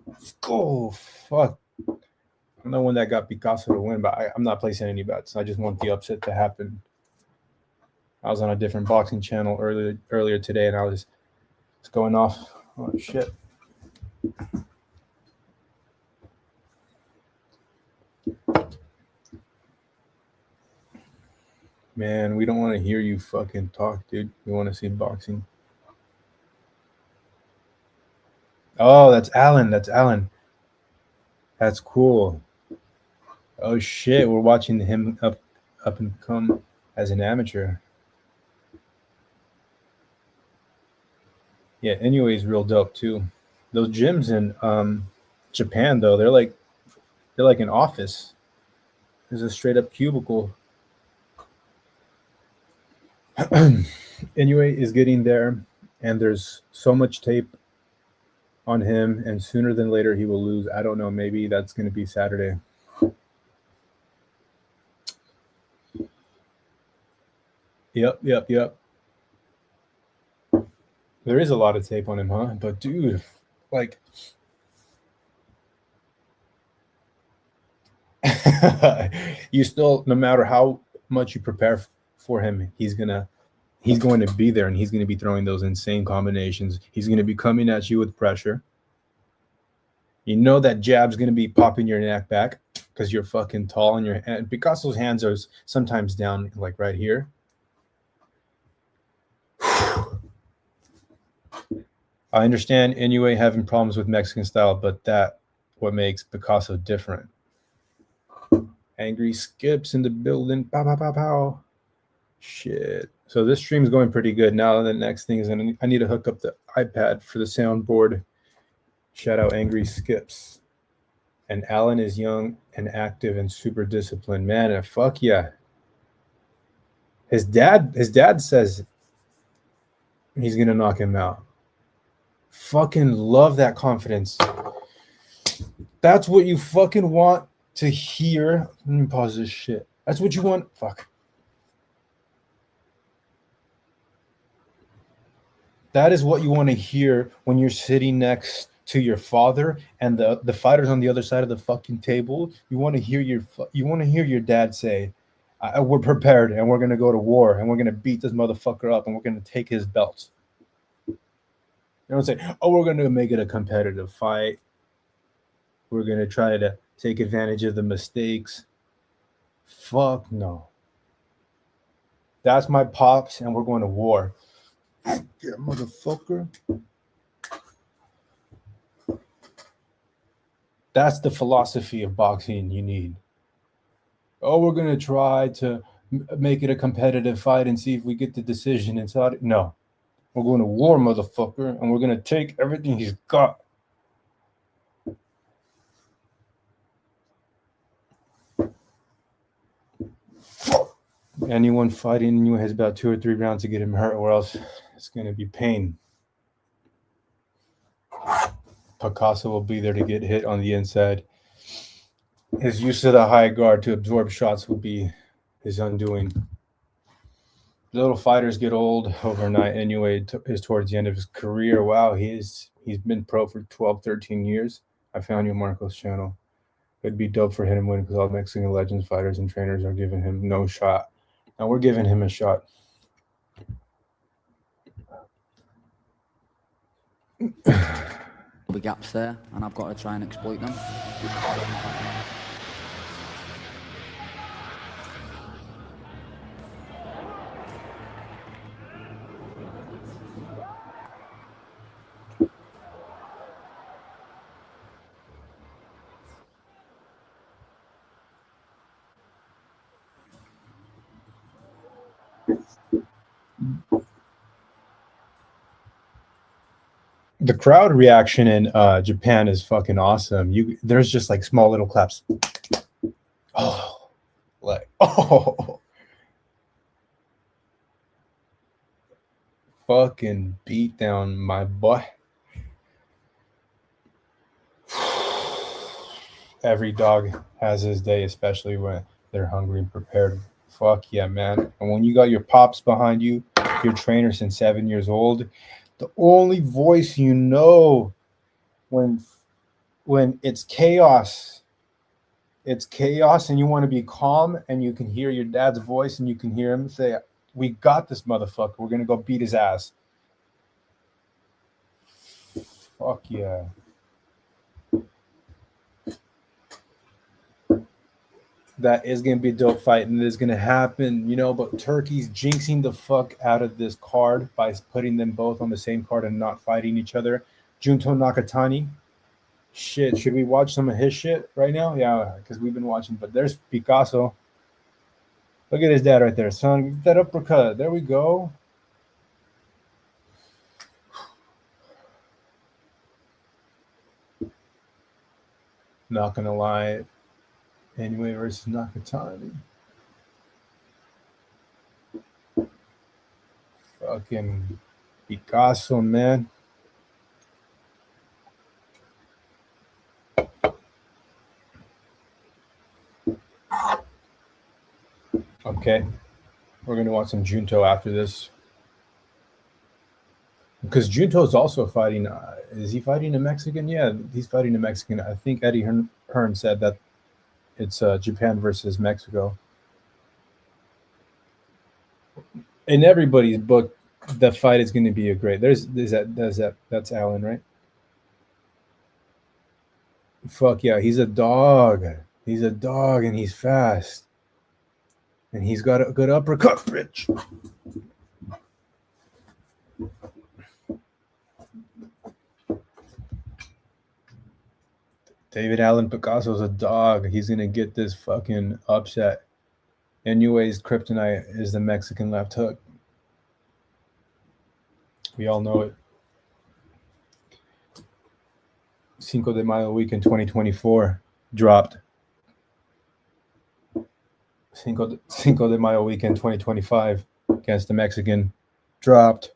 Let's go. Fuck. I'm the one that got Picasso to win, but I'm not placing any bets. I just want the upset to happen. I was on a different boxing channel earlier today, and I was just going off. Oh, shit. Man, we don't want to hear you fucking talk, dude. We want to see boxing. Oh, that's Alan. That's Alan. That's cool. Oh shit, we're watching him up and come as an amateur. Yeah, anyways, real dope too. Those gyms in Japan though, they're like an office. There's a straight up cubicle. Inoue is getting there, and there's so much tape on him, and sooner than later he will lose. I don't know, maybe that's going to be Saturday. Yep. There is a lot of tape on him, huh? But dude, like you still, no matter how much you prepare for him, he's going to be there, and he's going to be throwing those insane combinations. He's going to be coming at you with pressure. You know that jab's going to be popping your neck back because you're fucking tall, and Picasso's hands are sometimes down like right here. I understand Inoue having problems with Mexican style, but that's what makes Picasso different. Angry Skips in the building. Pow, pow, pow, pow. Shit. So this stream's going pretty good. Now the next thing is I need to hook up the iPad for the soundboard. Shout out Angry Skips. And Alan is young and active and super disciplined. Man, fuck yeah. His dad says he's gonna knock him out. Fucking love that confidence. That's what you fucking want to hear. Let me pause this shit. That's what you want. Fuck. That is what you want to hear when you're sitting next to your father and the fighters on the other side of the fucking table. You want to hear your dad say, we're prepared and we're going to go to war and we're going to beat this motherfucker up and we're going to take his belts. You don't say, oh, we're going to make it a competitive fight. We're going to try to take advantage of the mistakes. Fuck no. That's my pops and we're going to war. Yeah, motherfucker. That's the philosophy of boxing you need. Oh, we're going to try to make it a competitive fight and see if we get the decision inside. No. We're going to war, motherfucker, and we're going to take everything he's got. Anyone fighting you has about 2 or 3 rounds to get him hurt, or else it's going to be pain. Picasso will be there to get hit on the inside. His use of the high guard to absorb shots will be his undoing. Little fighters get old overnight. Inoue is towards the end of his career. Wow, he's been pro for 12, 13 years. I found you on Marco's channel. It'd be dope for him to win because all Mexican legends, fighters, and trainers are giving him no shot. Now we're giving him a shot. There'll be gaps there, and I've got to try and exploit them. The crowd reaction in Japan is fucking awesome. There's just like small little claps. Oh, like fucking beat down, my boy. Every dog has his day, especially when they're hungry and prepared. Fuck yeah, man. And when you got your pops behind you, your trainer since 7 years old, the only voice you know when it's chaos it's chaos and you want to be calm and you can hear your dad's voice and you can hear him say, "We got this motherfucker. We're going to go beat his ass." Fuck yeah. That is going to be a dope fight and it is going to happen, you know, but Turkey's jinxing the fuck out of this card by putting them both on the same card and not fighting each other. Junto Nakatani. Shit, should we watch some of his shit right now? Yeah, because we've been watching, but there's Picasso. Look at his dad right there, son. That uppercut. There we go. Not going to lie. Inoue versus Nakatani. Fucking Picasso, man. Okay. We're going to watch some Junto after this. Because Junto is also fighting. Is he fighting a Mexican? Yeah, he's fighting a Mexican. I think Eddie Hearn said that it's Japan versus Mexico. In everybody's book, the fight is going to be a great. That's Alan, right? Fuck yeah, he's a dog. He's a dog, and he's fast, and he's got a good uppercut, Rich. David Alan Picasso's a dog. He's gonna get this fucking upset. Inoue's kryptonite is the Mexican left hook. We all know it. Cinco de Mayo weekend 2024 dropped. Cinco de Mayo weekend 2025 against the Mexican dropped.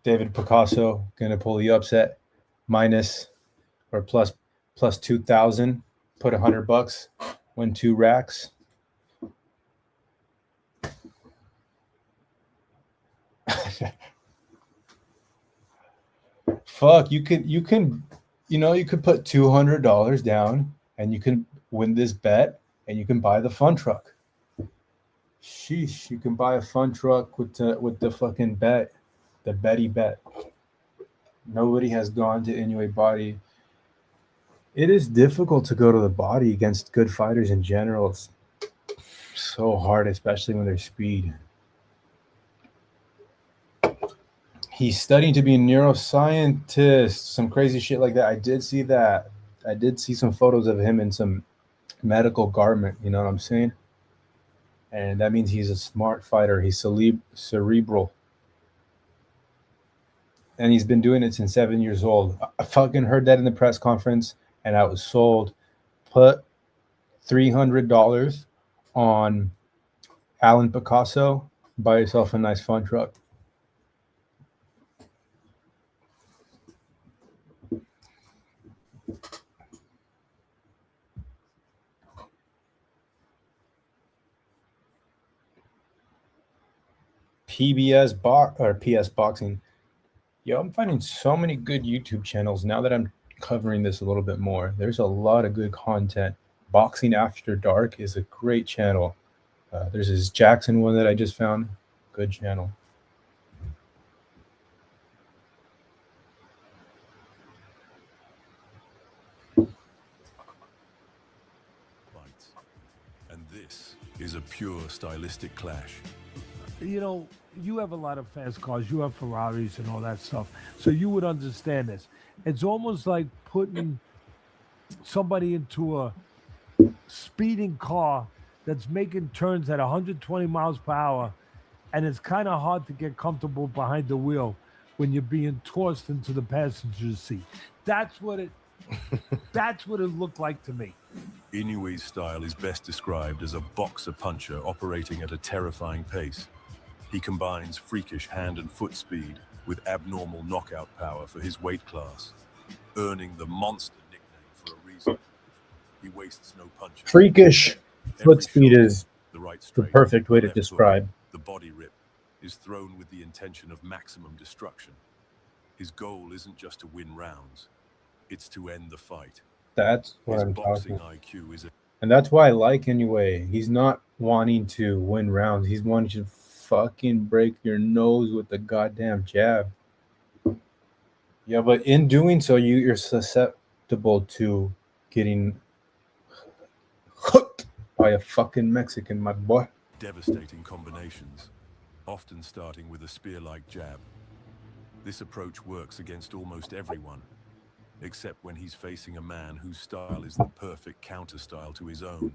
David Picasso gonna pull the upset, minus or plus 2,000. Put $100, win 2 racks. Fuck, you could put $200 down and you can win this bet and you can buy the fun truck. Sheesh, you can buy a fun truck with the fucking bet, the Betty bet. Nobody has gone to Inoue body. It is difficult to go to the body against good fighters in general. It's so hard, especially when there's speed. He's studying to be a neuroscientist, some crazy shit like that. I did see that. I did see some photos of him in some medical garment, you know what I'm saying? And that means he's a smart fighter. He's cerebral. And he's been doing it since 7 years old. I fucking heard that in the press conference, and I was sold. Put $300 on Alan Picasso. Buy yourself a nice fun truck. PS Boxing. Yo, I'm finding so many good YouTube channels now that I'm covering this a little bit more. There's a lot of good content. Boxing After Dark is a great channel. There's this Jackson one that I just found. Good channel. And this is a pure stylistic clash. You know, you have a lot of fast cars. You have Ferraris and all that stuff. So you would understand this. It's almost like putting somebody into a speeding car that's making turns at 120 miles per hour, and it's kind of hard to get comfortable behind the wheel when you're being tossed into the passenger seat. That's what it looked like to me. Inoue's style is best described as a boxer puncher operating at a terrifying pace. He combines freakish hand and foot speed with abnormal knockout power for his weight class, earning the Monster nickname for a reason. He wastes no punches. Freakish foot speed is the perfect way to left describe. Hook, the body rip, is thrown with the intention of maximum destruction. His goal isn't just to win rounds, it's to end the fight. That's what His I'm boxing talking. IQ is And that's why I like Inoue. He's not wanting to win rounds. He's wanting to fucking break your nose with the goddamn jab. Yeah, but in doing so, you're susceptible to getting hooked by a fucking Mexican, my boy. devastating combinations, often starting with a spear-like jab. This approach works against almost everyone, except when he's facing a man whose style is the perfect counter-style to his own.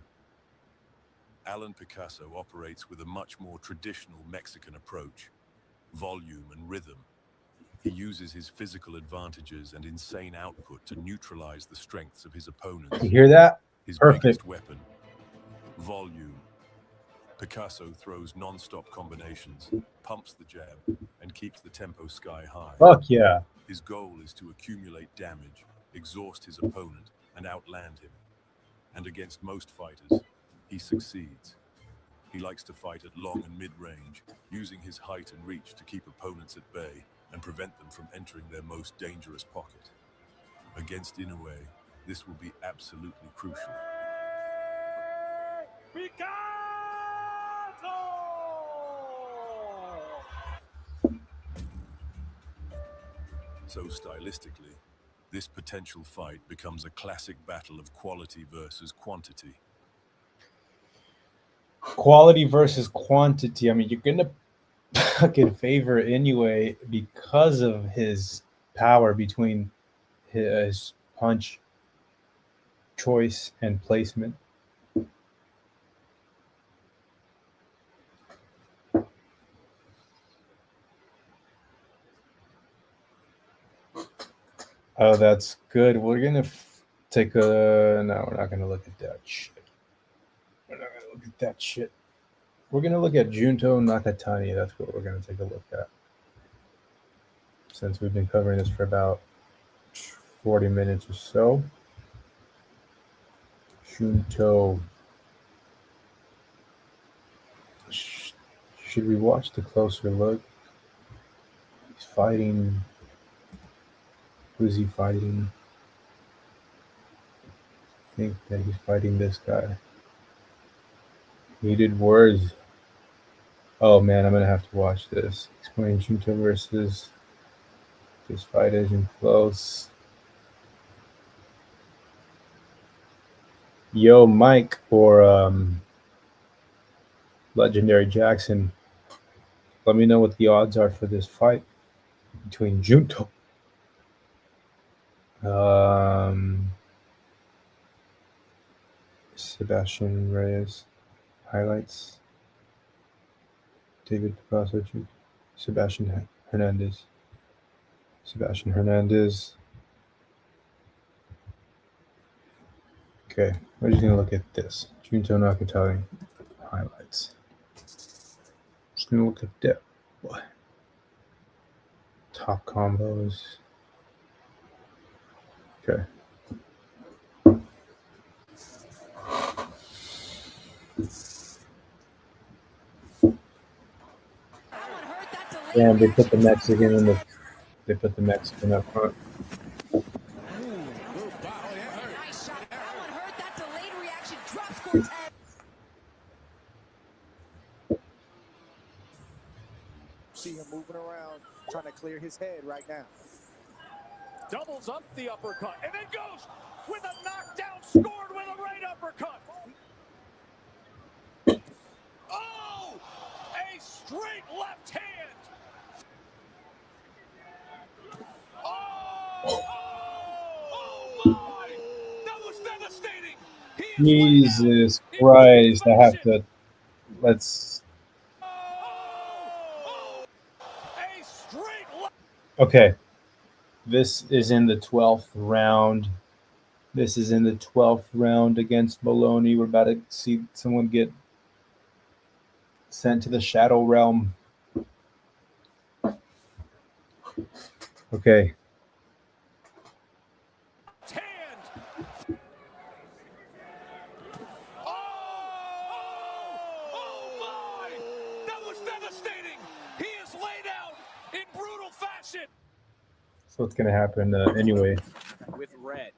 Alan Picasso operates with a much more traditional Mexican approach, volume and rhythm. He uses his physical advantages and insane output to neutralize the strengths of his opponents. You hear that? His Perfect. biggest weapon, volume. Picasso throws non-stop combinations, pumps the jab, and keeps the tempo sky high. Fuck yeah. His goal is to accumulate damage, exhaust his opponent, and outland him. And against most fighters, he succeeds. He likes to fight at long and mid-range, using his height and reach to keep opponents at bay and prevent them from entering their most dangerous pocket. Against Inoue, this will be absolutely crucial. So stylistically, this potential fight becomes a classic battle of quality versus quantity. Quality versus quantity. I mean, you're gonna fucking favor Inoue because of his power between his punch choice and placement. Oh, that's good. We're gonna take a. No, we're not gonna look at that shit. We're not gonna look at that shit. We're gonna look at Junto Nakatani. That's what we're gonna take a look at. Since we've been covering this for about 40 minutes or so. Junto. Should we watch the closer look? He's fighting. Who's he fighting? I think that he's fighting this guy. Needed words. Oh man, I'm gonna have to watch this. Explain Junto versus this fight isn't close. Yo, Mike or Legendary Jackson. Let me know what the odds are for this fight between Junto. Sebastian Reyes highlights. David Picasso, Sebastian Hernandez. Sebastian Hernandez. Okay, we're just gonna look at this. Junto Nakatani highlights. Just gonna look at that. What? Top combos. Okay. And they put the Mexican in the. They put the Mexican up front. See him moving around, trying to clear his head right now. Doubles up the uppercut, and then goes with a knockdown, scored with a right uppercut. Oh! A straight left hand! Oh my! That was devastating! Jesus Christ! I have to. Let's. Okay. This is in the 12th round. This is in the 12th round against Maloney. We're about to see someone get sent to the Shadow Realm. Okay. That was devastating! He is laid out in brutal fashion! So what's going to happen anyway? With red.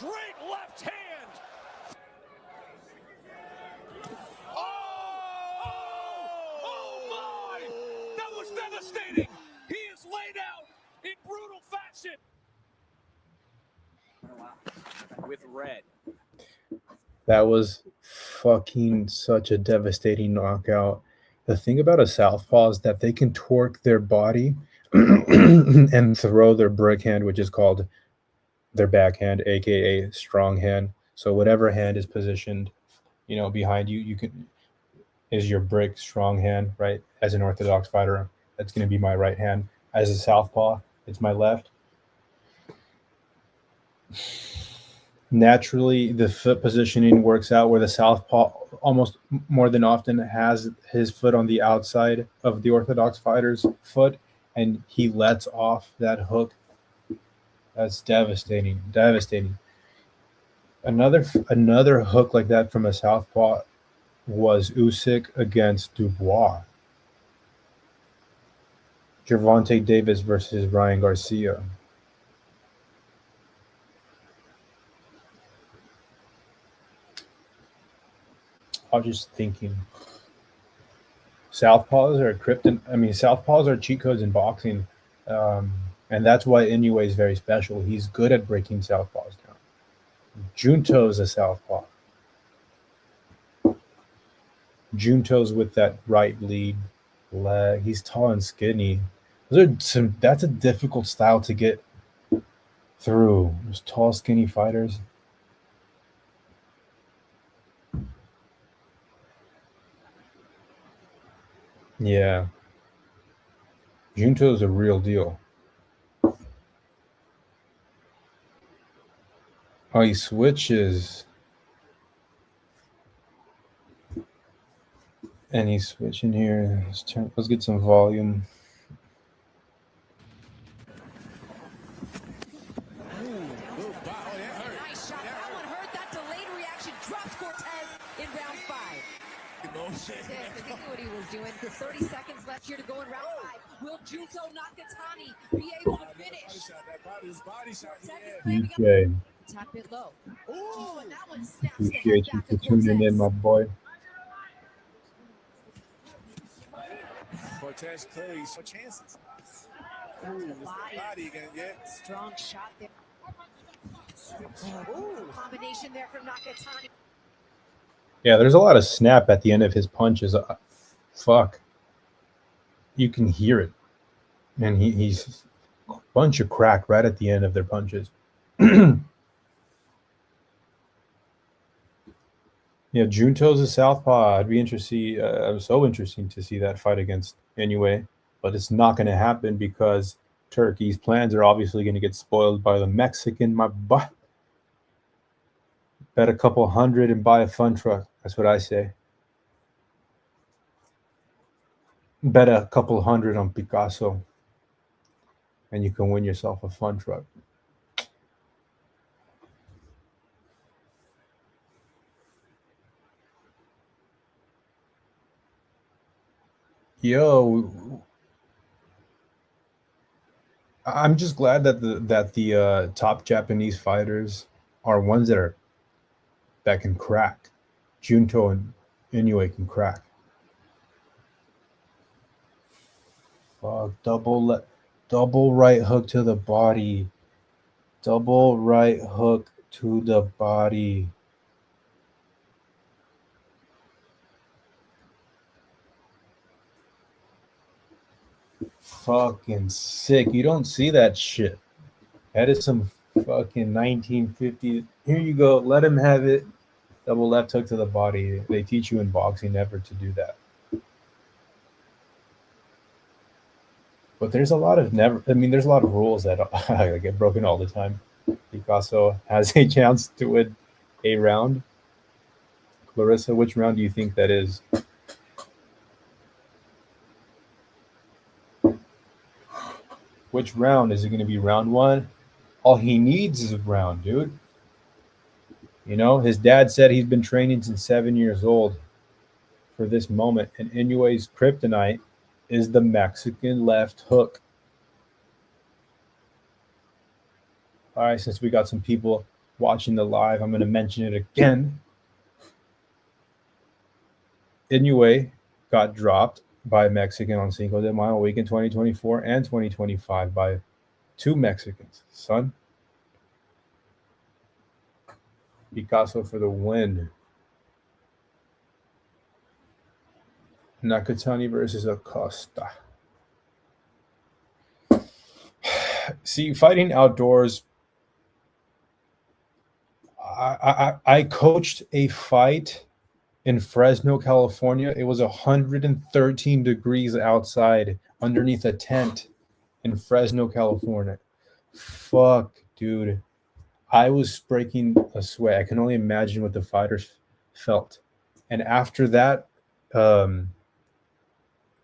Great left hand. Oh my! That was devastating. He is laid out in brutal fashion. With red. That was fucking such a devastating knockout. The thing about a southpaw is that they can torque their body and throw their brick hand, which is called their backhand, aka strong hand. So whatever hand is positioned, behind you, you can is your brick strong hand, right? As an orthodox fighter, that's going to be my right hand. As a southpaw, it's my left. Naturally, the foot positioning works out where the southpaw almost more than often has his foot on the outside of the orthodox fighter's foot, and he lets off that hook. That's devastating. Another hook like that from a southpaw was Usyk against Dubois. Gervonta Davis versus Ryan Garcia. I was just thinking, southpaws are cheat codes in boxing, and that's why Inoue is very special. He's good at breaking southpaws down. Junto's a southpaw. Junto's with that right lead leg. He's tall and skinny. That's a difficult style to get through. Those tall, skinny fighters. Yeah. Junto's a real deal. Oh, he switches. And he's switching here. Let's get some volume. Nice shot. That one hurt. That delayed reaction drops Cortez in round 5. He knew what he was doing. 30 seconds left here to go in round 5. Will Junto Nakatani be able to finish? Okay. Tap it low. Ooh, and that one snaps the head Appreciate you back for of tuning in, my boy. Cortez clearly saw chances. Ooh, body again, yeah. Strong shot there. Ooh, combination there from Nakatani. Yeah, there's a lot of snap at the end of his punches. Fuck. You can hear it. And he's a bunch of crack right at the end of their punches. Yeah, Junto's a southpaw. I'd be interested. I'm so interesting to see that fight against Inoue, but it's not going to happen because Turkey's plans are obviously going to get spoiled by the Mexican. My butt. Bet a couple hundred and buy a fun truck. That's what I say. Bet a couple hundred on Picasso, and you can win yourself a fun truck. Yo, I'm just glad that the top Japanese fighters are ones that can crack. Junto and Inoue can crack. Fuck, double right hook to the body. Double right hook to the body. Fucking sick. You don't see that shit. That is some fucking 1950s. Here you go. Let him have it. Double left hook to the body. They teach you in boxing never to do that. But there's a lot of there's a lot of rules that get broken all the time. Picasso has a chance to win a round. Clarissa, which round do you think that is? Which round? Is it going to be round 1? All he needs is a round, dude. You know, his dad said he's been training since 7 years old for this moment. And Inoue's kryptonite is the Mexican left hook. All right, since we got some people watching the live, I'm going to mention it again. Inoue got dropped by a Mexican on Cinco de Mayo week in 2024 and 2025 by 2 Mexicans. Son. Picasso for the win. Nakatani versus Acosta. See, fighting outdoors. I coached a fight in Fresno, California. It was 113 degrees outside underneath a tent in Fresno, California. Fuck, dude. I was breaking a sweat. I can only imagine what the fighters felt. And after that,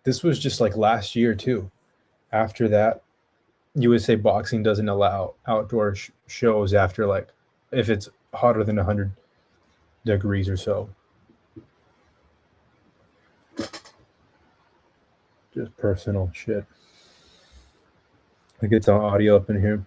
this was just like last year too. After that, USA Boxing doesn't allow outdoor shows after like if it's hotter than 100 degrees or so. Just personal shit. I get the audio up in here.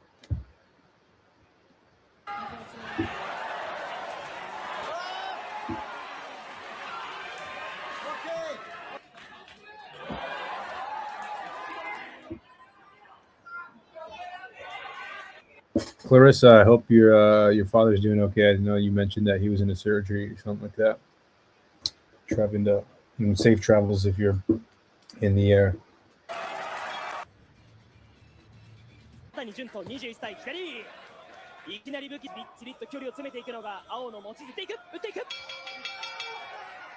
Clarissa, I hope your father's doing okay. I know you mentioned that he was in a surgery or something like that. Traveling to safe travels if you're in the air. 順と21歳左いきなり武器ビッチリと距離を詰めていくのが青の持ち打っていく打っていく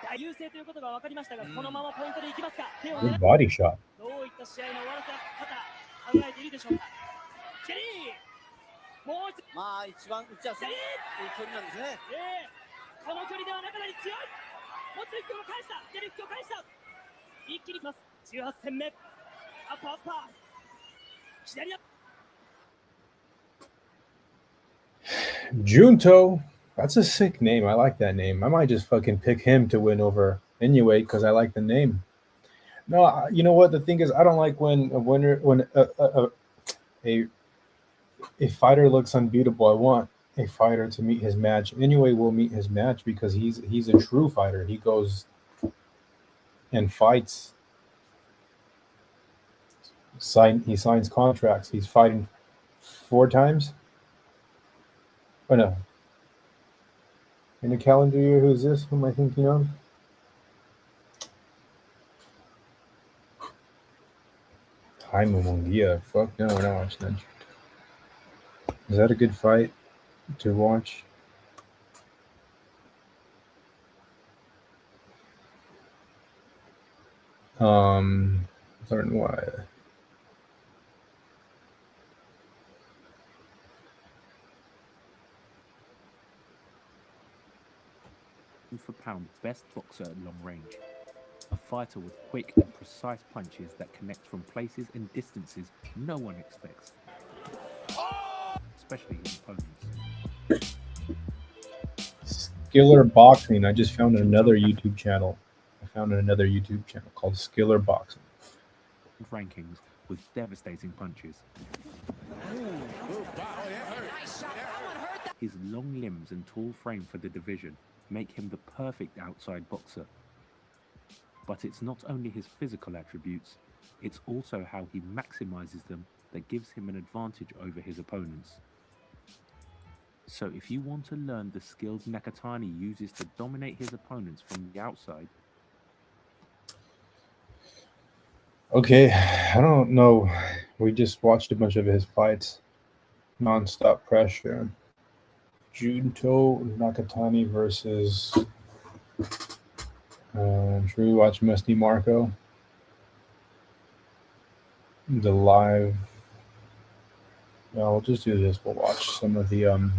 大優勢ということが分かりましたがこのままポイントでいきますか手を Good body shot. どういった試合の終わらせ方考えているでしょうか左もう一度まあ一番打ちやすい距離なんですねこの距離ではなかなり強い持つフックを返した左フックを返した一気にいきます18戦目アッパーアッパー左アッパー Junto, that's a sick name. I like that name. I might just fucking pick him to win over Inoue because I like the name. No, you know what? The thing is, I don't like when a fighter looks unbeatable. I want a fighter to meet his match. Inoue will meet his match because he's a true fighter. He goes and fights. He signs contracts. He's fighting 4 times. Oh no. In the calendar year, who's this? Who am I thinking of? Jaime Munguia. Fuck no, we're not watching that. Is that a good fight to watch? Learn why. For pound best boxer at long range. A fighter with quick and precise punches that connect from places and distances no one expects, especially his opponents. Skiller Boxing. I just found another YouTube channel. Called Skiller Boxing. Rankings with devastating punches. His long limbs and tall frame for the division make him the perfect outside boxer. But it's not only his physical attributes, it's also how he maximizes them that gives him an advantage over his opponents. So if you want to learn the skills Nakatani uses to dominate his opponents from the outside... Okay, I don't know. We just watched a bunch of his fights. Non-stop pressure. Junto Nakatani versus should we watch Musty Marco? The live. No, we'll just do this. We'll watch some of the on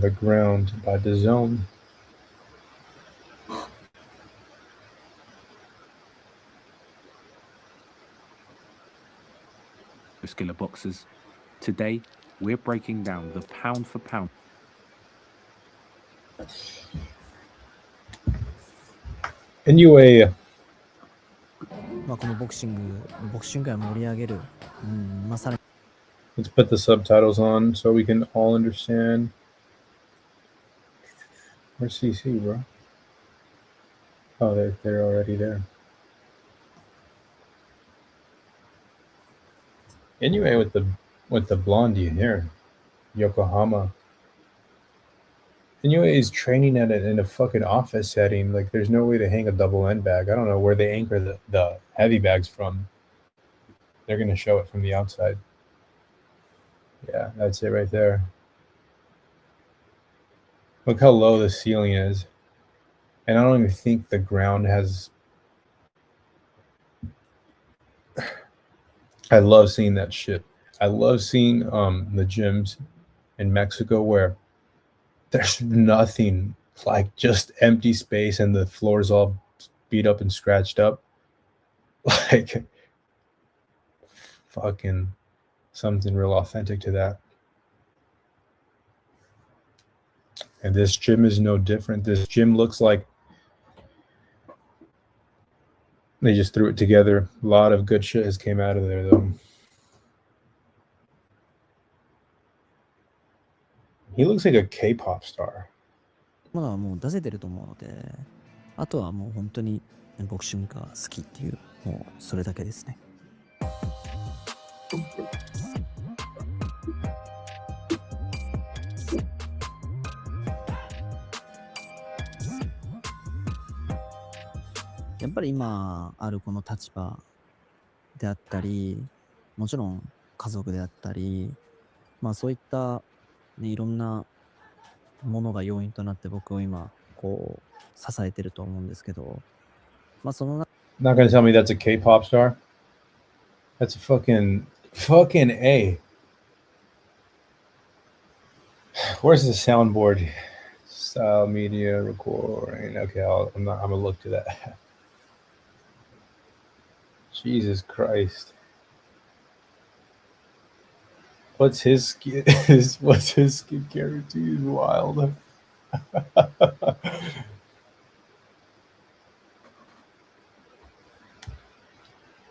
the ground by the zone. Skiller boxers. Today, we're breaking down the pound for pound. Inoue. まあこのボクシングが盛り上げる、さらに Let's put the subtitles on so we can all understand. Where's CC, bro? Oh, they're already there. Anyway, with the blondie hair, Yokohama. Anyway, is training in a fucking office setting. Like, there's no way to hang a double end bag. I don't know where they anchor the heavy bags from. They're gonna show it from the outside. Yeah, that's it right there. Look how low the ceiling is. And I don't even think the ground has... I love seeing that shit. I love seeing the gyms in Mexico where there's nothing, like just empty space and the floor's all beat up and scratched up. Like, fucking something real authentic to that. And this gym is no different. This gym looks like they just threw it together. A lot of good shit has came out of there, though. He looks like a K-pop star. まだもう出せてると思うので、あとはもう本当にボクシングが好きっていう、もうそれだけですね。やっぱり今あるこの立場であったり、もちろん家族であったり、まあそういった、ね、いろんなものが要因となって僕を今こう支えてると思うんですけど、まあその Not gonna tell me that's a K-pop star? That's a fucking A. Where's the soundboard? Style, media, recording. Okay, I'm gonna look to that. Jesus Christ. What's his skincare routine? Wild.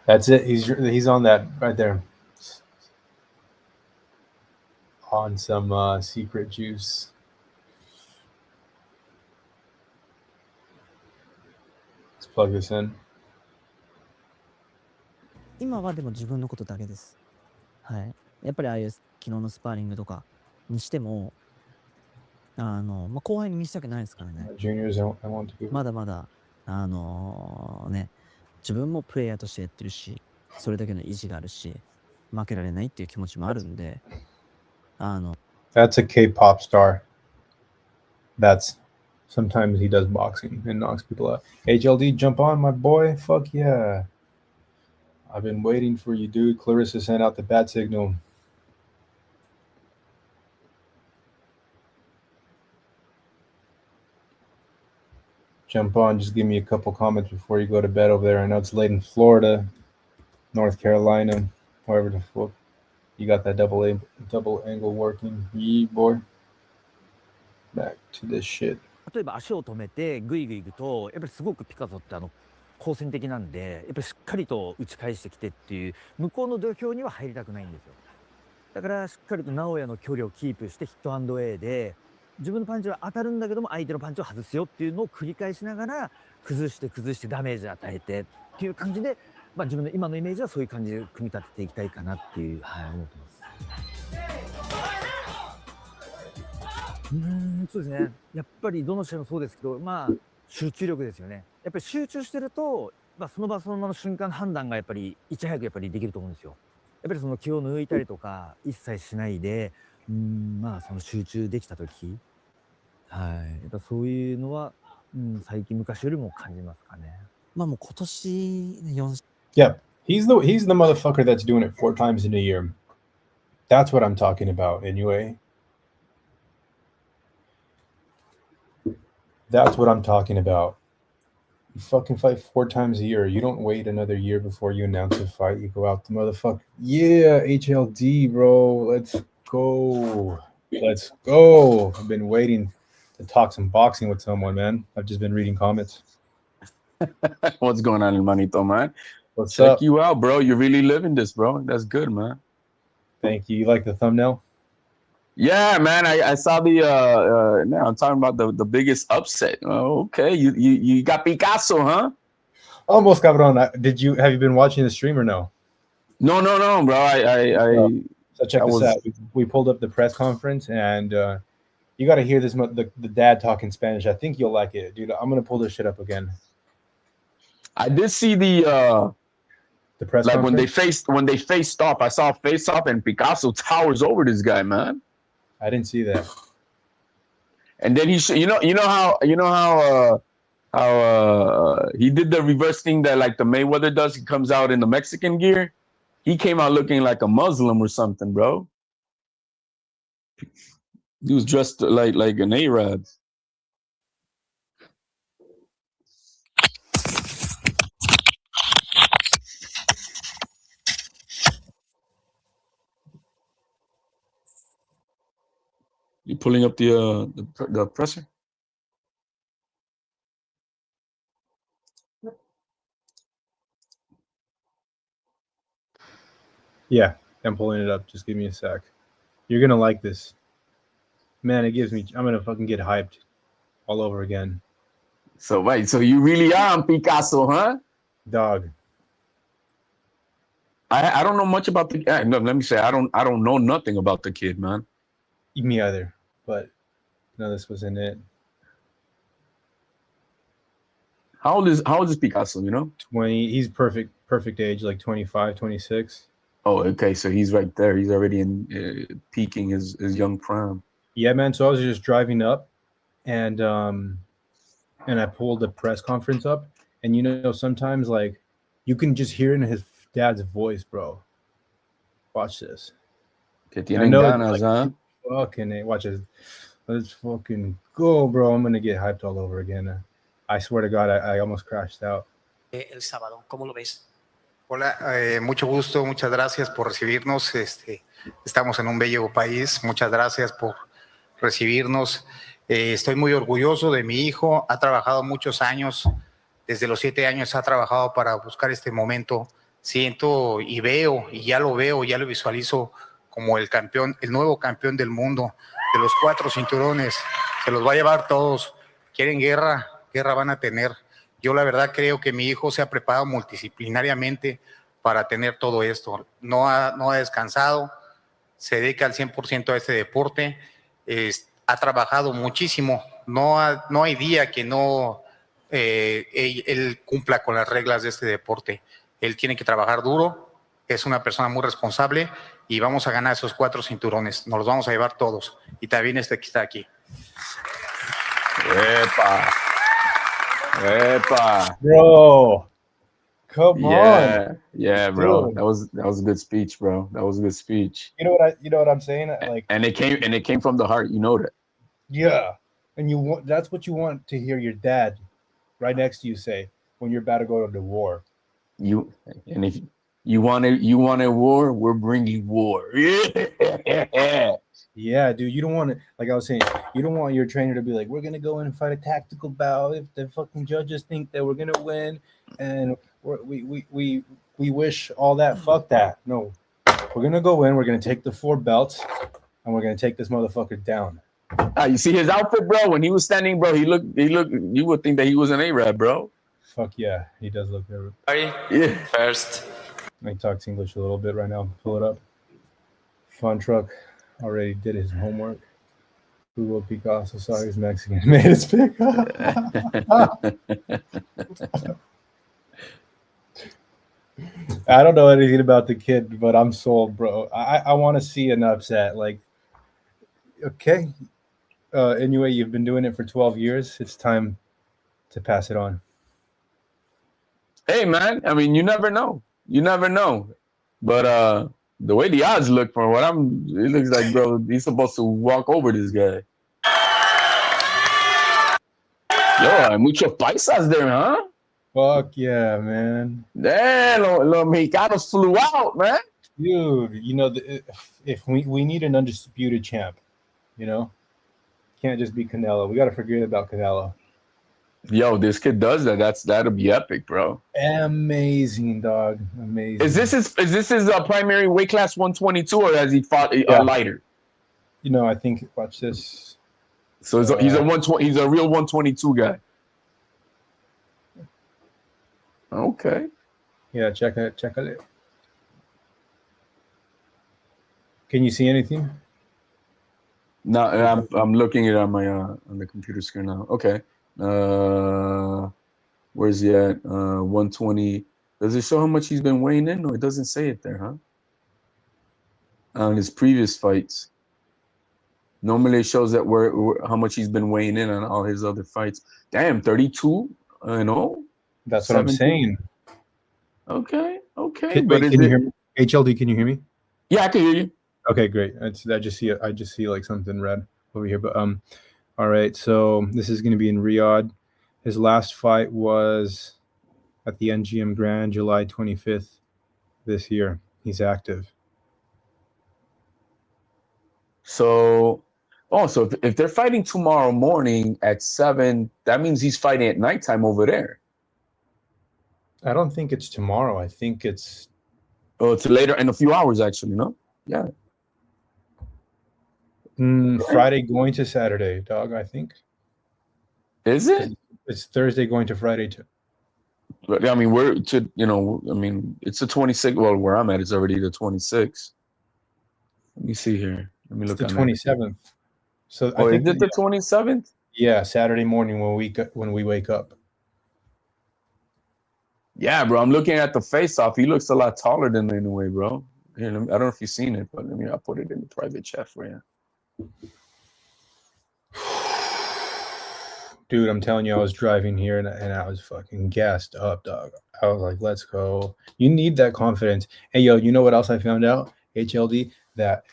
That's it. He's on that right there. On some secret juice. Let's plug this in. 今はでも自分のことだけです。はい。やっぱりああいう昨日のスパーリングとかにしても、まあ、後輩に見せたくないですからね。まだまだ、ね、自分もプレイヤーとしてやってるし、それだけの意地があるし、負けられないっていう気持ちもあるんで、That's a K-pop star. That's sometimes he does boxing and knocks people out. HLD, jump on, my boy. Fuck yeah. I've been waiting for you, dude. Clarissa sent out the bat signal. Jump on. Just give me a couple comments before you go to bed over there. I know it's late in Florida, North Carolina, wherever the fuck. You got that double angle working. Yeah, boy. Back to this shit. 例えば足を止めてグイグイ行くと、やっぱりすごくピカソって好戦的なんで、やっぱりしっかりと打ち返してきてっていう、向こうの土俵には入りたくないんですよ。だからしっかりと直哉の距離をキープしてヒット&エーで、自分のパンチは当たるんだけども相手のパンチを外すよっていうのを繰り返しながら崩してダメージ与えてっていう感じで、まあ自分の今のイメージはそういう感じで組み立てていきたいかなっていう、はい、思ってます。そうですね。やっぱりどの試合もそうですけど、まあ集中力ですよね。やっぱり集中してると、まあその場その場の瞬間判断がやっぱりいち早くやっぱりできると思うんですよ。やっぱりその気を抜いたりとか一切しないで、まあその集中できた時、はい。やっぱそういうのは、最近昔よりも感じますかね。まあもう今年4。Yeah, he's the motherfucker that's doing it 4 times in a year. That's what I'm talking about, anyway. That's what I'm talking about. You fucking fight 4 times a year. You don't wait another year before you announce a fight. You go out the motherfucker. Yeah, HLD, bro. Let's go. Let's go. I've been waiting to talk some boxing with someone, man. I've just been reading comments. What's going on, Manito, man? What's Check up? you out, bro. You're really living this, bro. That's good, man. Thank you. You like the thumbnail? Yeah, man. I saw the now I'm talking about the biggest upset. Oh, okay. You got Picasso, huh? Almost, cabron. Have you been watching the stream or no? No, bro. So check this out. We pulled up the press conference, and you got to hear this. The dad talking Spanish. I think you'll like it, dude. I'm gonna pull this shit up again. I did see the press like conference? when they faced off. I saw a face off, and Picasso towers over this guy, man. I didn't see that. And then he, you know how he did the reverse thing that like the Mayweather does. He comes out in the Mexican gear. He came out looking like a Muslim or something, bro. He was dressed like an Arab. You pulling up the presser? Yeah, I'm pulling it up. Just give me a sec. You're gonna like this. Man, it gives me. I'm gonna fucking get hyped all over again. So wait, so you really are on Picasso, huh? Dog. I don't know much about the. No, let me say I don't know nothing about the kid, man. Me either. But no, this wasn't it. How old is Picasso? You know, 20. He's perfect age, like 25, 26. Oh, okay. So he's right there. He's already in peaking his young prime. Yeah, man. So I was just driving up, and I pulled the press conference up, and you know sometimes like you can just hear in his dad's voice, bro. Watch this. Que tienen ganas, huh? Fucking watch this. Let's fucking go, bro. I'm gonna get hyped all over again. I swear to God, I almost crashed out. El sábado, ¿cómo lo ves? Hola, mucho gusto, muchas gracias por recibirnos. Estamos en un bello país. Muchas gracias por recibirnos. Estoy muy orgulloso de mi hijo. Ha trabajado muchos años. Desde los 7 años ha trabajado para buscar este momento. Siento y veo, y ya lo visualizo como el campeón, el nuevo campeón del mundo, de los 4 cinturones. Se los va a llevar todos. ¿Quieren guerra? Guerra van a tener. Yo la verdad creo que mi hijo se ha preparado multidisciplinariamente para tener todo esto. No ha descansado, se dedica al 100% a este deporte, ha trabajado muchísimo. No hay día que no él cumpla con las reglas de este deporte. Él tiene que trabajar duro, es una persona muy responsable y vamos a ganar esos 4 cinturones. Nos los vamos a llevar todos. Y también este que está aquí. Epa. Epa. Bro. Come on. Yeah, bro. Dude. That was a good speech, bro. That was a good speech. You know what I'm saying? Like, and it came from the heart, you know that. Yeah. And that's what you want to hear your dad right next to you say when you're about to go to war. If you want a war, we're bringing war. Yeah. Yeah, dude, you don't want to, like I was saying, you don't want your trainer to be like, we're going to go in and fight a tactical bout if the fucking judges think that we're going to win and we wish all that. Fuck that. No, we're going to go in, we're going to take the 4 belts, and we're going to take this motherfucker down. You see his outfit, bro? When he was standing, bro, he looked, you would think that he was an Arab, bro. Fuck yeah, he does look Arab. Yeah. First. I talk English a little bit right now. Pull it up. Fun truck. Already did his homework. Google Picasso, saw he's Mexican. Made his pick. I don't know anything about the kid, but I'm sold, bro. I want to see an upset. Like, okay. Anyway, you've been doing it for 12 years. It's time to pass it on. Hey, man. I mean, you never know. You never know. But the way the odds look for what it looks like, bro, he's supposed to walk over this guy. Yo, muchos paisas there, huh? Fuck yeah, man. Damn, los mexicanos flew out, man. Dude, you know, if we need an undisputed champ, you know? Can't just be Canelo. We got to forget about Canelo. Yo, this kid does that. That'll be epic, bro. Amazing, dog. Amazing. Is this his primary weight class 122, or has he fought lighter? You know, I think. Watch this. So he's a 120. He's a real 122 guy. Okay. Yeah, check it. Can you see anything? No, I'm looking at it on my on the computer screen now. Okay. Where's he at? 120. Does it show how much he's been weighing in? No, it doesn't say it there, huh? On his previous fights. Normally it shows that how much he's been weighing in on all his other fights. Damn, 32 and all. That's what 17. I'm saying. Okay. Can you hear me? HLD, can you hear me? Yeah, I can hear you. Okay, great. I just see like something red over here. But all right. So this is going to be in Riyadh. His last fight was at the NGM Grand, July 25th this year. He's active. So if they're fighting tomorrow morning at 7, that means he's fighting at nighttime over there. I don't think it's tomorrow. I think it's. Oh, it's later in a few hours, actually. No. Yeah. Friday going to Saturday, dog. I think. Is it? It's Thursday going to Friday too. But I mean, it's the 26th. Well, where I'm at, it's already the 26th. Let me see here. Let me look. It's the 27th. So I think is it the 27th? Yeah, Saturday morning when we wake up. Yeah, bro. I'm looking at the face-off. He looks a lot taller than Inoue, bro. Here, I don't know if you've seen it, but I'll put it in the private chat for you. Dude, I'm telling you, I was driving here and I was fucking gassed up, dog. I was like, let's go. You need that confidence. Hey, yo, you know what else I found out? HLD, that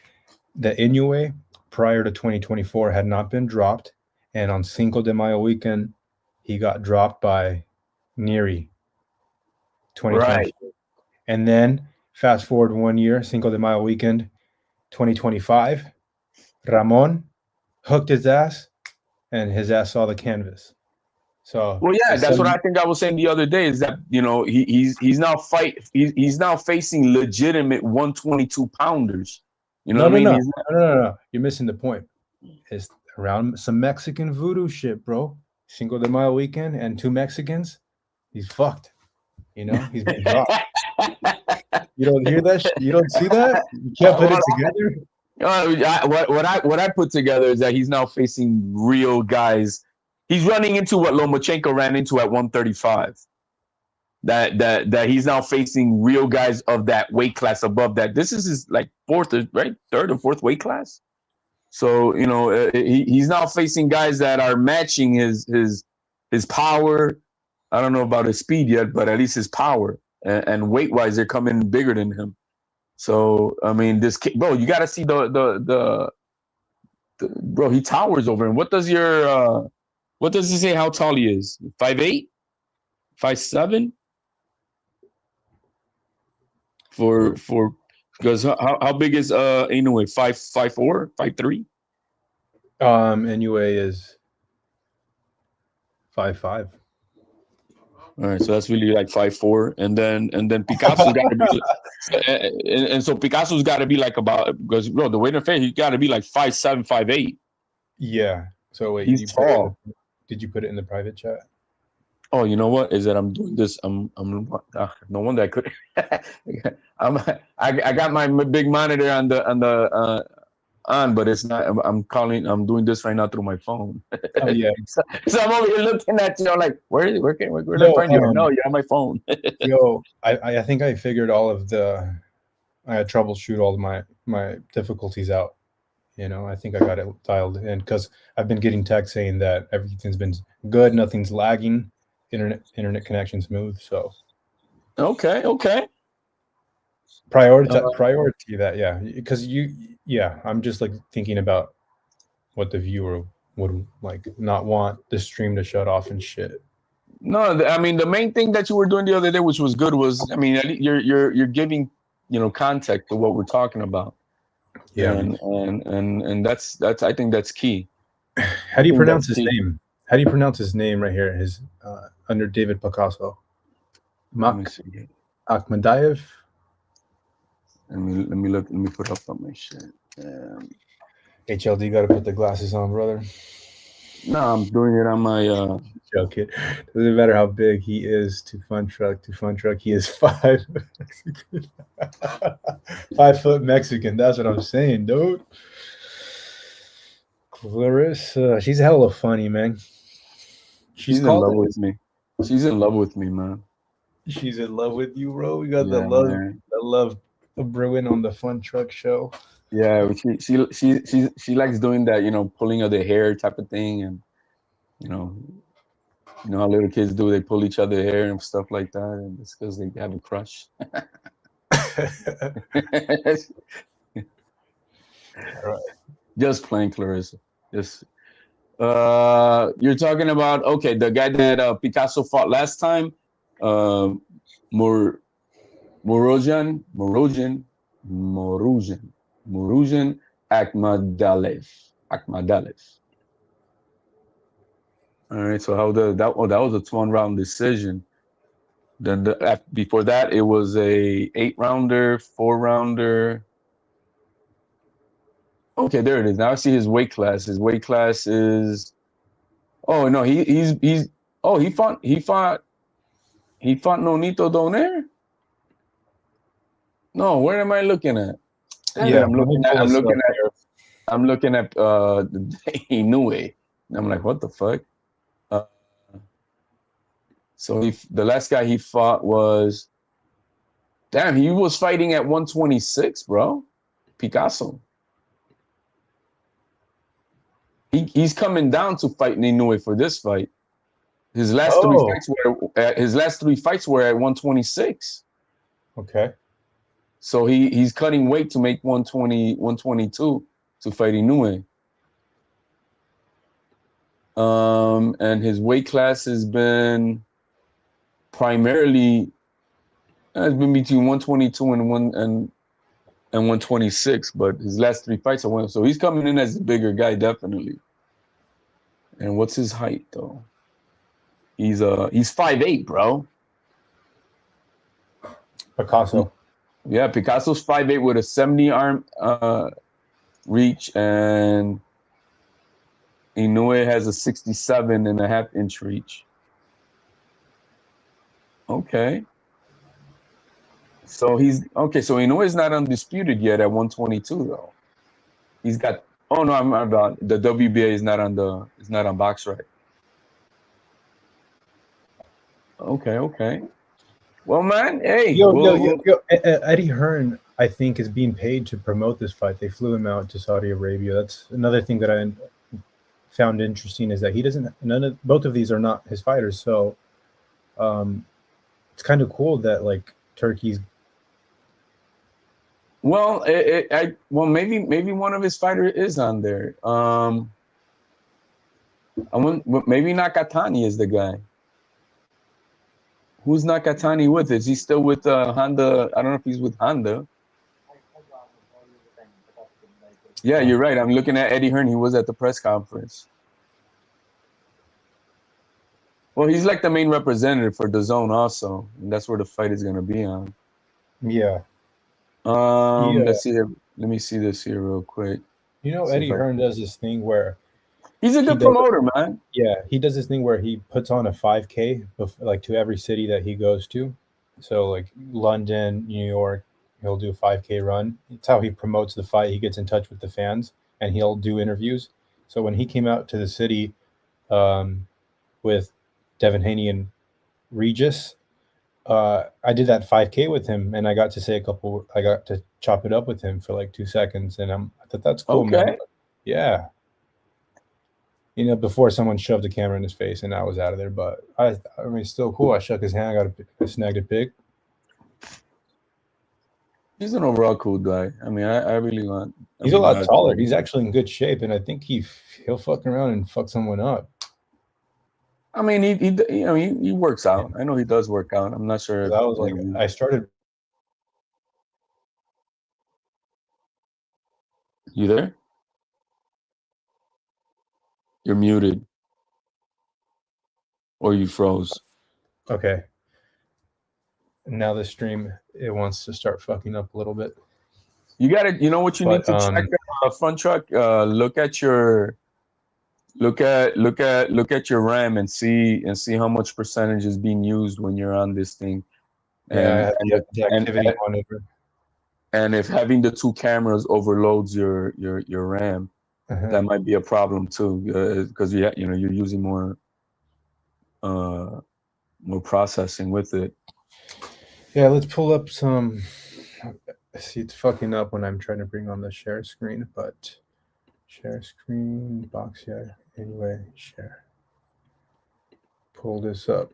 the Inoue prior to 2024 had not been dropped. And on Cinco de Mayo weekend, he got dropped by Neri. 2024. Right. And then fast forward 1 year, Cinco de Mayo weekend, 2025, Ramon hooked his ass and his ass saw the canvas. So well, yeah, that's what I think I was saying the other day is that, you know, he's now facing legitimate 122 pounders. You know what I mean? No. You're missing the point. It's around some Mexican voodoo shit, bro. Cinco de Mayo weekend and 2 Mexicans, he's fucked. You know, he's been dropped. You don't hear that shit? You don't see that? You can't put it together? What I put together is that he's now facing real guys. He's running into what Lomachenko ran into at 135. That he's now facing real guys of that weight class above that. This is his like third or fourth weight class. So you know he's now facing guys that are matching his power. I don't know about his speed yet, but at least his power and weight-wise, they're coming bigger than him. So I mean, this kid, bro, you got to see the bro. He towers over him. What does he say? How tall he is? 5'8", 5'7"? Because how big is Inoue? 5'4", 5'3"? Inoue is 5'5". All right, so that's really like 5'4", and then Picasso got to be, and so Picasso's got to be like about, because bro, the weight of fair, he got to be like 5'7", 5'8". Yeah. So wait, he's tall. Did you put it in the private chat? Oh, you know what? Is that I'm doing this? I'm no wonder I could. I got my big monitor on, but it's not. I'm doing this right now through my phone. Oh yeah. So I'm over here looking at you, like, where can I find you? No, you're on my phone. Yo, I think I figured all of the. I had troubleshoot all of my difficulties out. You know, I think I got it dialed in because I've been getting texts saying that everything's been good, nothing's lagging, internet connection smooth. So. Okay. Priority that, yeah, because I'm just like thinking about what the viewer would like not want the stream to shut off and shit. No, I mean the main thing that you were doing the other day, which was good, was I mean you're giving context to what we're talking about. Yeah, and that's I think that's key. How do you pronounce his name? How do you pronounce his name right here? His under David Picasso. Akhmadayev. Let me look. Let me put up on my shit. HLD, got to put the glasses on, brother. No, I'm doing it on my. Joking. Doesn't matter how big he is to Fun Truck. He is 5 Mexican. 5 foot Mexican. That's what I'm saying, dude. Clarissa, she's hella funny, man. She's in love with me. She's in love with me, man. She's in love with you, bro. We got Yeah, the love brewing on the Fun Truck show. Yeah, she likes doing that, you know, pulling of the hair type of thing, and you know how little kids do, they pull each other hair and stuff like that, and it's because they have a crush. Just playing, Clarissa. Just you're talking about, okay, the guy that Picasso fought last time, Murujan Akhmadalev. All right, so that was a 12-round decision. Then before that, it was a 8-rounder, 4-rounder. Okay, there it is. Now I see his weight class. His weight class is. Oh no, he fought Nonito Donaire. No, where am I looking at? Yeah, I'm looking at Inoue. And I'm like, what the fuck? So the last guy he fought was, damn, he was fighting at 126, bro. Picasso. He's coming down to fight Inoue for this fight. His last three fights were at 126. Okay. So he's cutting weight to make 120, 122 to fight Inoue. And his weight class has been primarily between 122 and 126, but his last 3 fights are one. So he's coming in as the bigger guy, definitely. And what's his height though? He's 5'8", bro. Picasso. Yeah, Picasso's 5'8" with a 70 arm reach, and Inoue has a 67.5-inch reach. Okay. So so Inoue is not undisputed yet at 122 though. He's got. Oh no, I'm about the WBA is not on BoxRec. Okay. Well, man, hey. Yo. Eddie Hearn, I think, is being paid to promote this fight. They flew him out to Saudi Arabia. That's another thing that I found interesting, is that he doesn't. Both of these are not his fighters, so it's kind of cool that like Turkey's. Well, maybe one of his fighters is on there. Maybe Nakatani is the guy. Who's Nakatani with? Is he still with Honda? I don't know if he's with Honda. Yeah, you're right. I'm looking at Eddie Hearn. He was at the press conference. Well, he's like the main representative for DAZN also, and that's where the fight is going to be on. Yeah. Let's see here. Let me see this here real quick. You know, Eddie Hearn does this thing where he's a good promoter, man. Yeah, he does this thing where he puts on a 5K like to every city that he goes to. So like London, New York, he'll do a 5K run. It's how he promotes the fight. He gets in touch with the fans and he'll do interviews. So when he came out to the city with Devin Haney and Regis, I did that 5K with him, and I got to chop it up with him for like 2 seconds, and I thought that's cool, man. Yeah. You know, before someone shoved the camera in his face and I was out of there, but I mean, it's still cool. I shook his hand, I snagged a pic. He's an overall cool guy. I mean, I really want. He's a lot taller. He's actually in good shape, and I think he'll fuck around and fuck someone up. I mean, he works out. I know he does work out. I'm not sure. I started. You there? You're muted. Or you froze. Okay. Now the stream, it wants to start fucking up a little bit. You got it. You know what you need to check, front truck. Look at your RAM and see how much percentage is being used when you're on this thing. And the activity monitor. And if having the two cameras overloads your RAM, that might be a problem too, because you're using more processing with it. Yeah, let's pull up some. See, it's fucking up when I'm trying to bring on the share screen, but share screen box. Yeah. Anyway, share. Pull this up.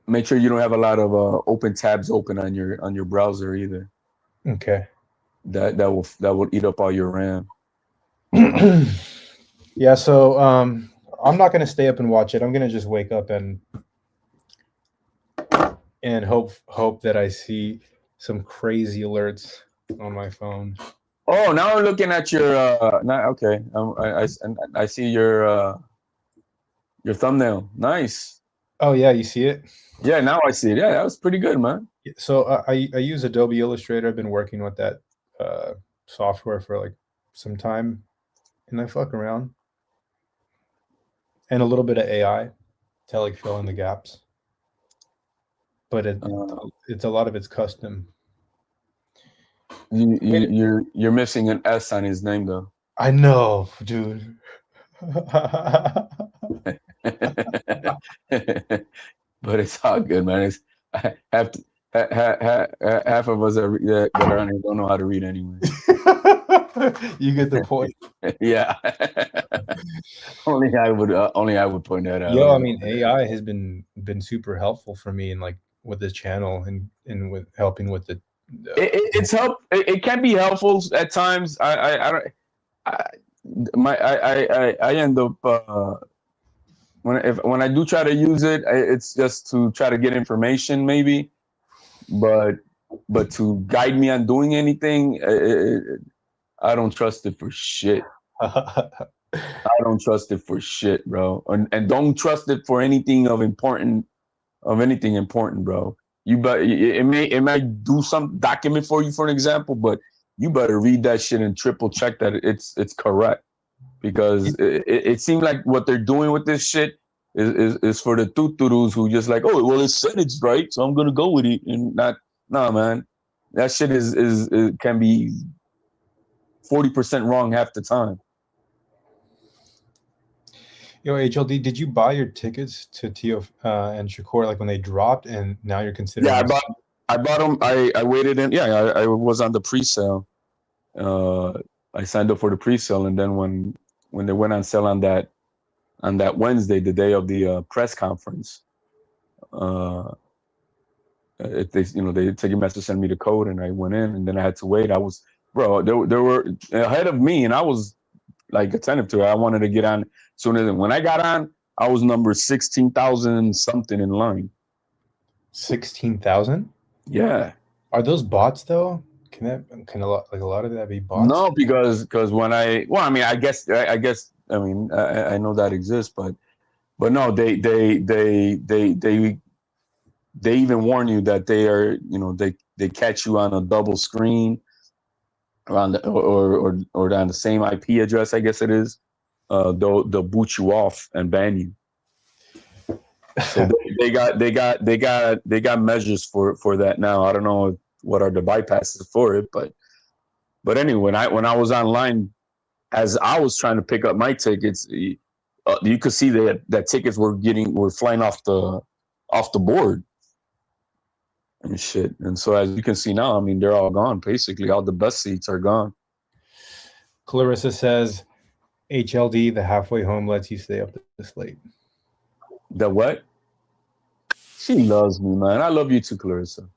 Make sure you don't have a lot of open tabs open on your browser either. Okay. That will eat up all your RAM. Yeah, so I'm not gonna stay up and watch it. I'm gonna just wake up and hope that I see some crazy alerts on my phone. Oh, now I'm looking at your okay. I see your thumbnail. Nice. Oh yeah, you see it? Yeah, now I see it. Yeah, that was pretty good, man. So I use Adobe Illustrator. I've been working with that software for like some time, and I fuck around, and a little bit of AI to like fill in the gaps. But it's a lot of it's custom. You're missing an S on his name though. I know, dude. But it's all good, man. It's half of us that are on here don't know how to read anyway. You get the point. Yeah. only I would point that out. Yo, I mean, AI has been super helpful for me in like with this channel and with helping with the. It's help. It can be helpful at times. I end up when I do try to use it, it's just to try to get information maybe, but to guide me on doing anything, I don't trust it for shit. I don't trust it for shit, bro. And don't trust it for anything important, bro. It might do some document for you, for an example, but you better read that shit and triple check that it's correct, because it seemed like what they're doing with this shit is for the tuturus who just like, oh, well, it said it's right, so I'm gonna go with it, and nah, man. That shit can be 40% wrong half the time. Yo, HLD, did you buy your tickets to Tio and Shakur like when they dropped, and now you're considering? Yeah, I bought them. I waited in. Yeah, I was on the pre-sale. I signed up for the pre-sale, and then when they went on sale on that Wednesday, the day of the press conference, they took a message, sent me the code, and I went in, and then I had to wait. They were ahead of me, and I was like attentive to it. I wanted to get on sooner than when I got on. I was number 16,000 something in line. 16,000? Yeah. Are those bots though? Can a lot of that be bots? No, because when I guess I know that exists, but no, they even warn you that they are, they catch you on a double screen around or on the same IP address, I guess it is. They'll boot you off and ban you. So they got measures for that now. I don't know what are the bypasses for it, but anyway, when I was online, as I was trying to pick up my tickets, you could see that tickets were flying off the board and shit. And so as you can see now, I mean, they're all gone. Basically, all the best seats are gone. Clarissa says, HLD, the halfway home lets you stay up this late. The what? She loves me, man. I love you too, Clarissa.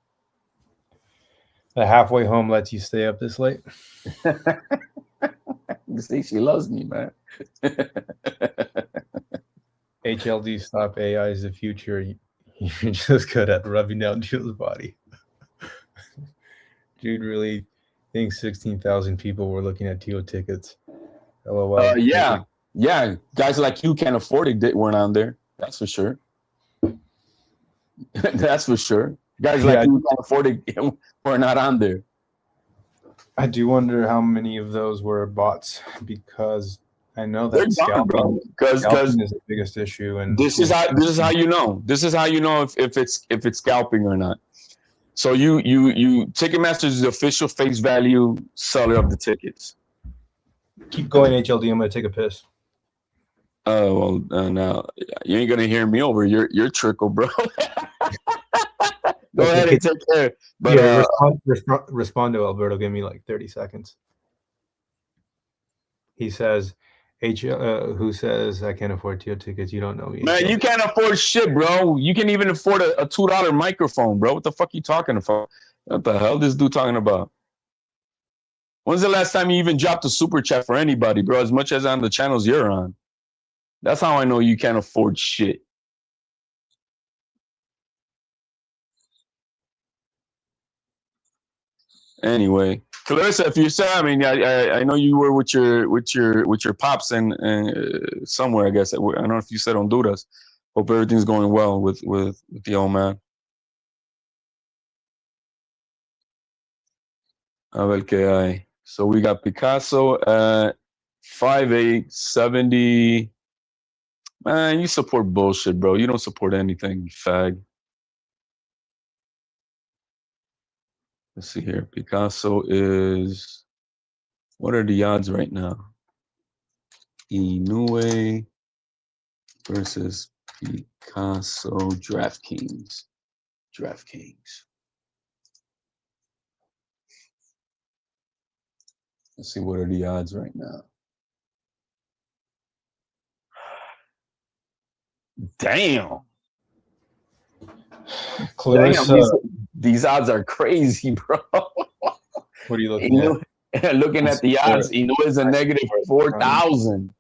The halfway home lets you stay up this late. You see, she loves me, man. HLD, stop. AI is the future. You're just good at rubbing down Jill's body. Dude really thinks 16,000 people were looking at Tio tickets. LOL. Yeah. Yeah, guys like you can't afford it. Weren't on there. That's for sure. That's for sure. Guys like you can't afford it. We're not on there. I do wonder how many of those were bots, because I know that scalping is the biggest issue. And this is how you know. This is how you know if it's scalping or not. So you Ticketmaster is the official face value seller of the tickets. Keep going, HLD. I'm gonna take a piss. Oh well, now you ain't gonna hear me over your trickle, bro. Go ahead and take care. But yeah, respond to Alberto. Give me like 30 seconds. He says, who says I can't afford TO tickets? You don't know me. Man, you can't afford shit, bro. You can even afford a $2 microphone, bro. What the fuck you talking about? What the hell this dude talking about? When's the last time you even dropped a super chat for anybody, bro? As much as on the channels you're on. That's how I know you can't afford shit. Anyway, Clarissa, if you said, I mean, I know you were with your pops and somewhere, I guess. I don't know if you said Honduras. Hope everything's going well with the old man. A ver qué hay. So we got Picasso at 5'8", 70. Man, you support bullshit, bro. You don't support anything, you fag. Let's see here. Picasso is, what are the odds right now? Inoue versus Picasso. DraftKings. Let's see, what are the odds right now? Damn. Clarissa. Damn, these odds are crazy, bro. What are you looking at? Looking at the odds, Inoue is a negative 4,000.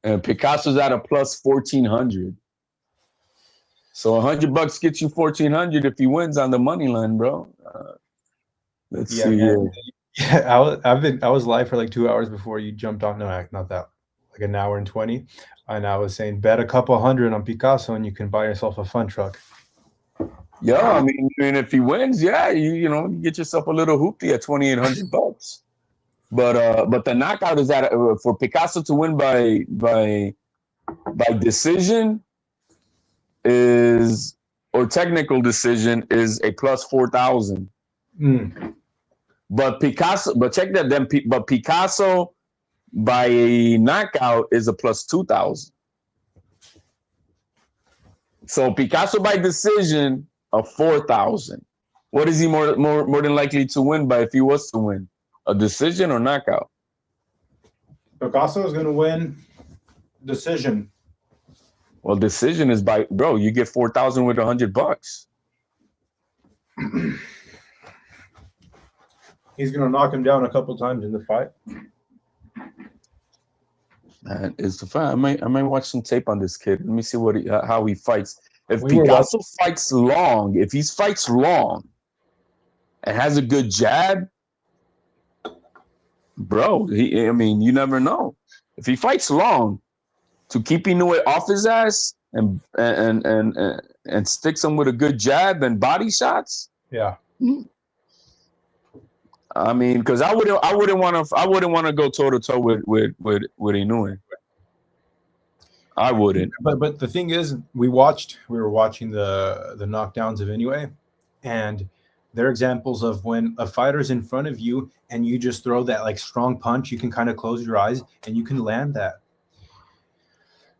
And Picasso's at a plus 1,400. So $100 gets you 1,400 if he wins on the money line, bro. Let's see here. Yeah, I was live for like 2 hours before you jumped on. No, not that. Like an hour and 20. And I was saying, bet a couple hundred on Picasso and you can buy yourself a fun truck. Yeah, I mean, if he wins, yeah, you know, you get yourself a little hoopty at $2,800. But the knockout is at for Picasso to win by decision is, or technical decision is, a plus 4,000. But check that. Then Picasso by a knockout is a plus 2,000. So Picasso by decision of 4,000. What is he more than likely to win by if he was to win? A decision or knockout? Picasso is going to win decision. Well, decision is by, bro, you get 4,000 with $100. He's going to knock him down a couple times in the fight. That is the fight. I might watch some tape on this kid. Let me see how he fights. If Picasso fights long, if he fights long and has a good jab, bro, I mean, you never know. If he fights long, to keep Inoue off his ass and sticks him with a good jab and body shots. Yeah. I mean, because I wouldn't want to go toe to toe with Inoue. I wouldn't. But the thing is, we were watching the knockdowns of Inoue, and they're examples of when a fighter's in front of you and you just throw that like strong punch, you can kind of close your eyes and you can land that.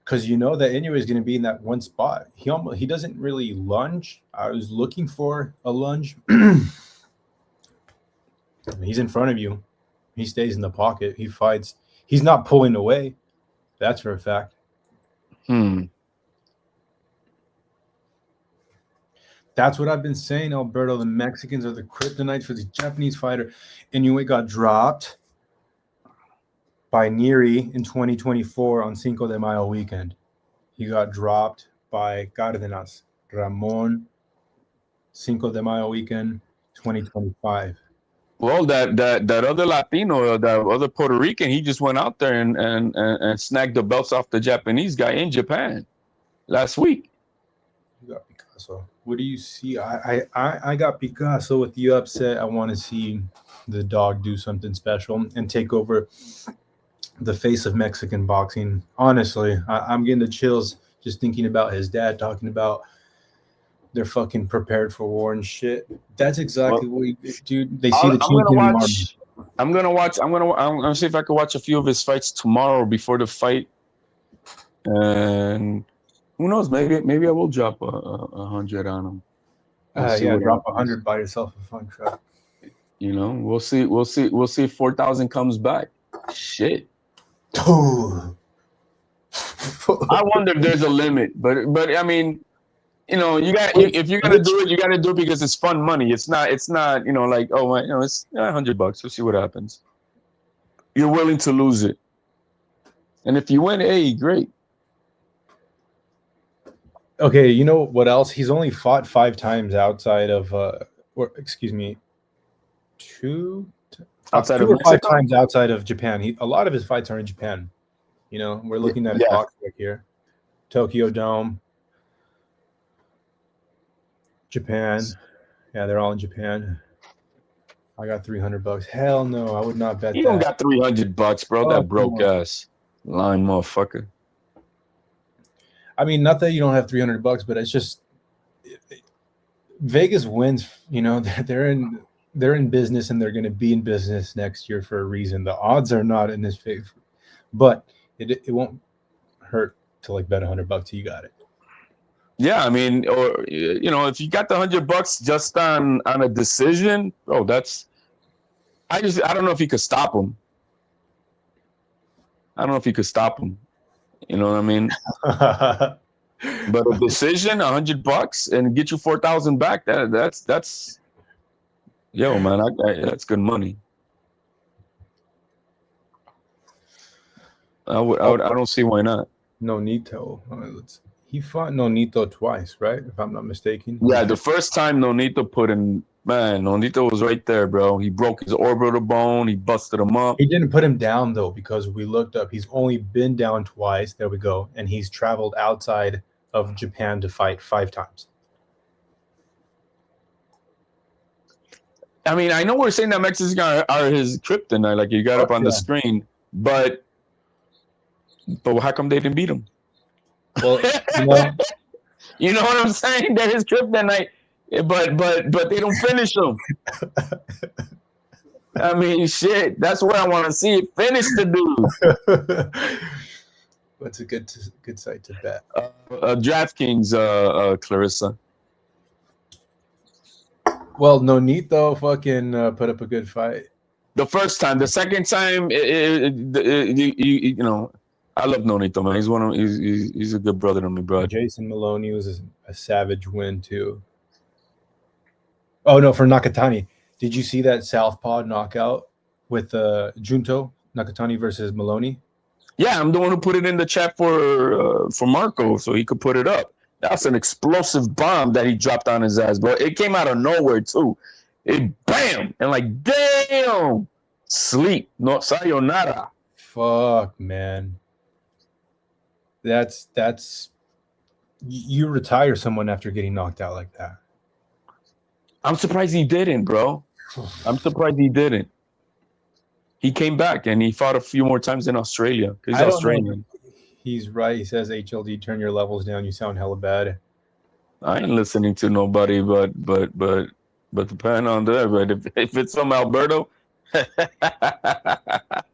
Because you know that Inoue is going to be in that one spot. He doesn't really lunge. I was looking for a lunge. He's in front of you. He stays in the pocket. He fights. He's not pulling away. That's for a fact. That's what I've been saying, Alberto. The Mexicans are the kryptonites for the Japanese fighter. Inoue got dropped by Neri in 2024 on Cinco de Mayo weekend. He got dropped by Cárdenas, Ramon, Cinco de Mayo weekend, 2025. Well, that other Latino, that other Puerto Rican, he just went out there and snagged the belts off the Japanese guy in Japan last week. You got Picasso. What do you see? I got Picasso with the upset. I want to see the dog do something special and take over the face of Mexican boxing. Honestly, I'm getting the chills just thinking about his dad talking about they're fucking prepared for war and shit. That's exactly what dude. They see the champion in army. I'm gonna see if I can watch a few of his fights tomorrow before the fight, and who knows? Maybe I will drop 100 on him. Yeah, drop 100 by yourself a fun truck. You know, we'll see if 4,000 comes back. Shit. I wonder if there's a limit, but I mean, you know, if you're gonna do it, you gotta do it because it's fun money. It's not, you know, like, oh, you know, it's $100. We'll see what happens. You're willing to lose it, and if you win, hey, great. Okay, you know what else? He's only fought 5 times outside of, or excuse me, 2 or 5 times outside of Japan. A lot of his fights are in Japan. You know, we're looking at his box right here. Tokyo Dome, Japan. Yeah, they're all in Japan. I got $300. Hell no, I would not bet that. You don't got $300, bro. That broke ass lying motherfucker. I mean, not that you don't have $300, but it's just Vegas wins. You know, they're in business, and they're going to be in business next year for a reason. The odds are not in his favor, but it won't hurt to like bet $100. You got it. Yeah, I mean, or you know, if you got the $100 just on a decision, bro, that's. I don't know if he could stop him. I don't know if he could stop him. You know what I mean? But a decision, $100, and get you 4,000 back. That's. Yo, man, that's good money. I don't see why not. Nonito. He fought Nonito twice, right? If I'm not mistaken. Yeah, the first time Nonito Nonito was right there, bro. He broke his orbital bone. He busted him up. He didn't put him down, though, because we looked up. He's only been down twice. There we go. And he's traveled outside of Japan to fight 5 times. I mean, I know we're saying that Mexicans are his kryptonite, like you got up on the screen, but how come they didn't beat him? Well, you know what I'm saying? They're his kryptonite, but they don't finish him. I mean, shit. That's what I want to see. Finish the dude. What's a good site to bet? DraftKings, Clarissa. Well, Nonito fucking put up a good fight. The first time, the second time, you know, I love Nonito, man. He's a good brother to me, bro. Jason Maloney was a savage win too. Oh no, for Nakatani. Did you see that Southpaw knockout with Junto Nakatani versus Maloney? Yeah, I'm the one who put it in the chat for Marco, so he could put it up. That's an explosive bomb that he dropped on his ass, bro. It came out of nowhere too. It bam and like damn, sleep, no sayonara. Fuck, man. That's you retire someone after getting knocked out like that. I'm surprised he didn't, bro. I'm surprised he didn't. He came back and he fought a few more times in Australia. He's Australian. He's right. He says, HLD, turn your levels down. You sound hella bad. I ain't listening to nobody but depending on that. But if it's from Alberto, look at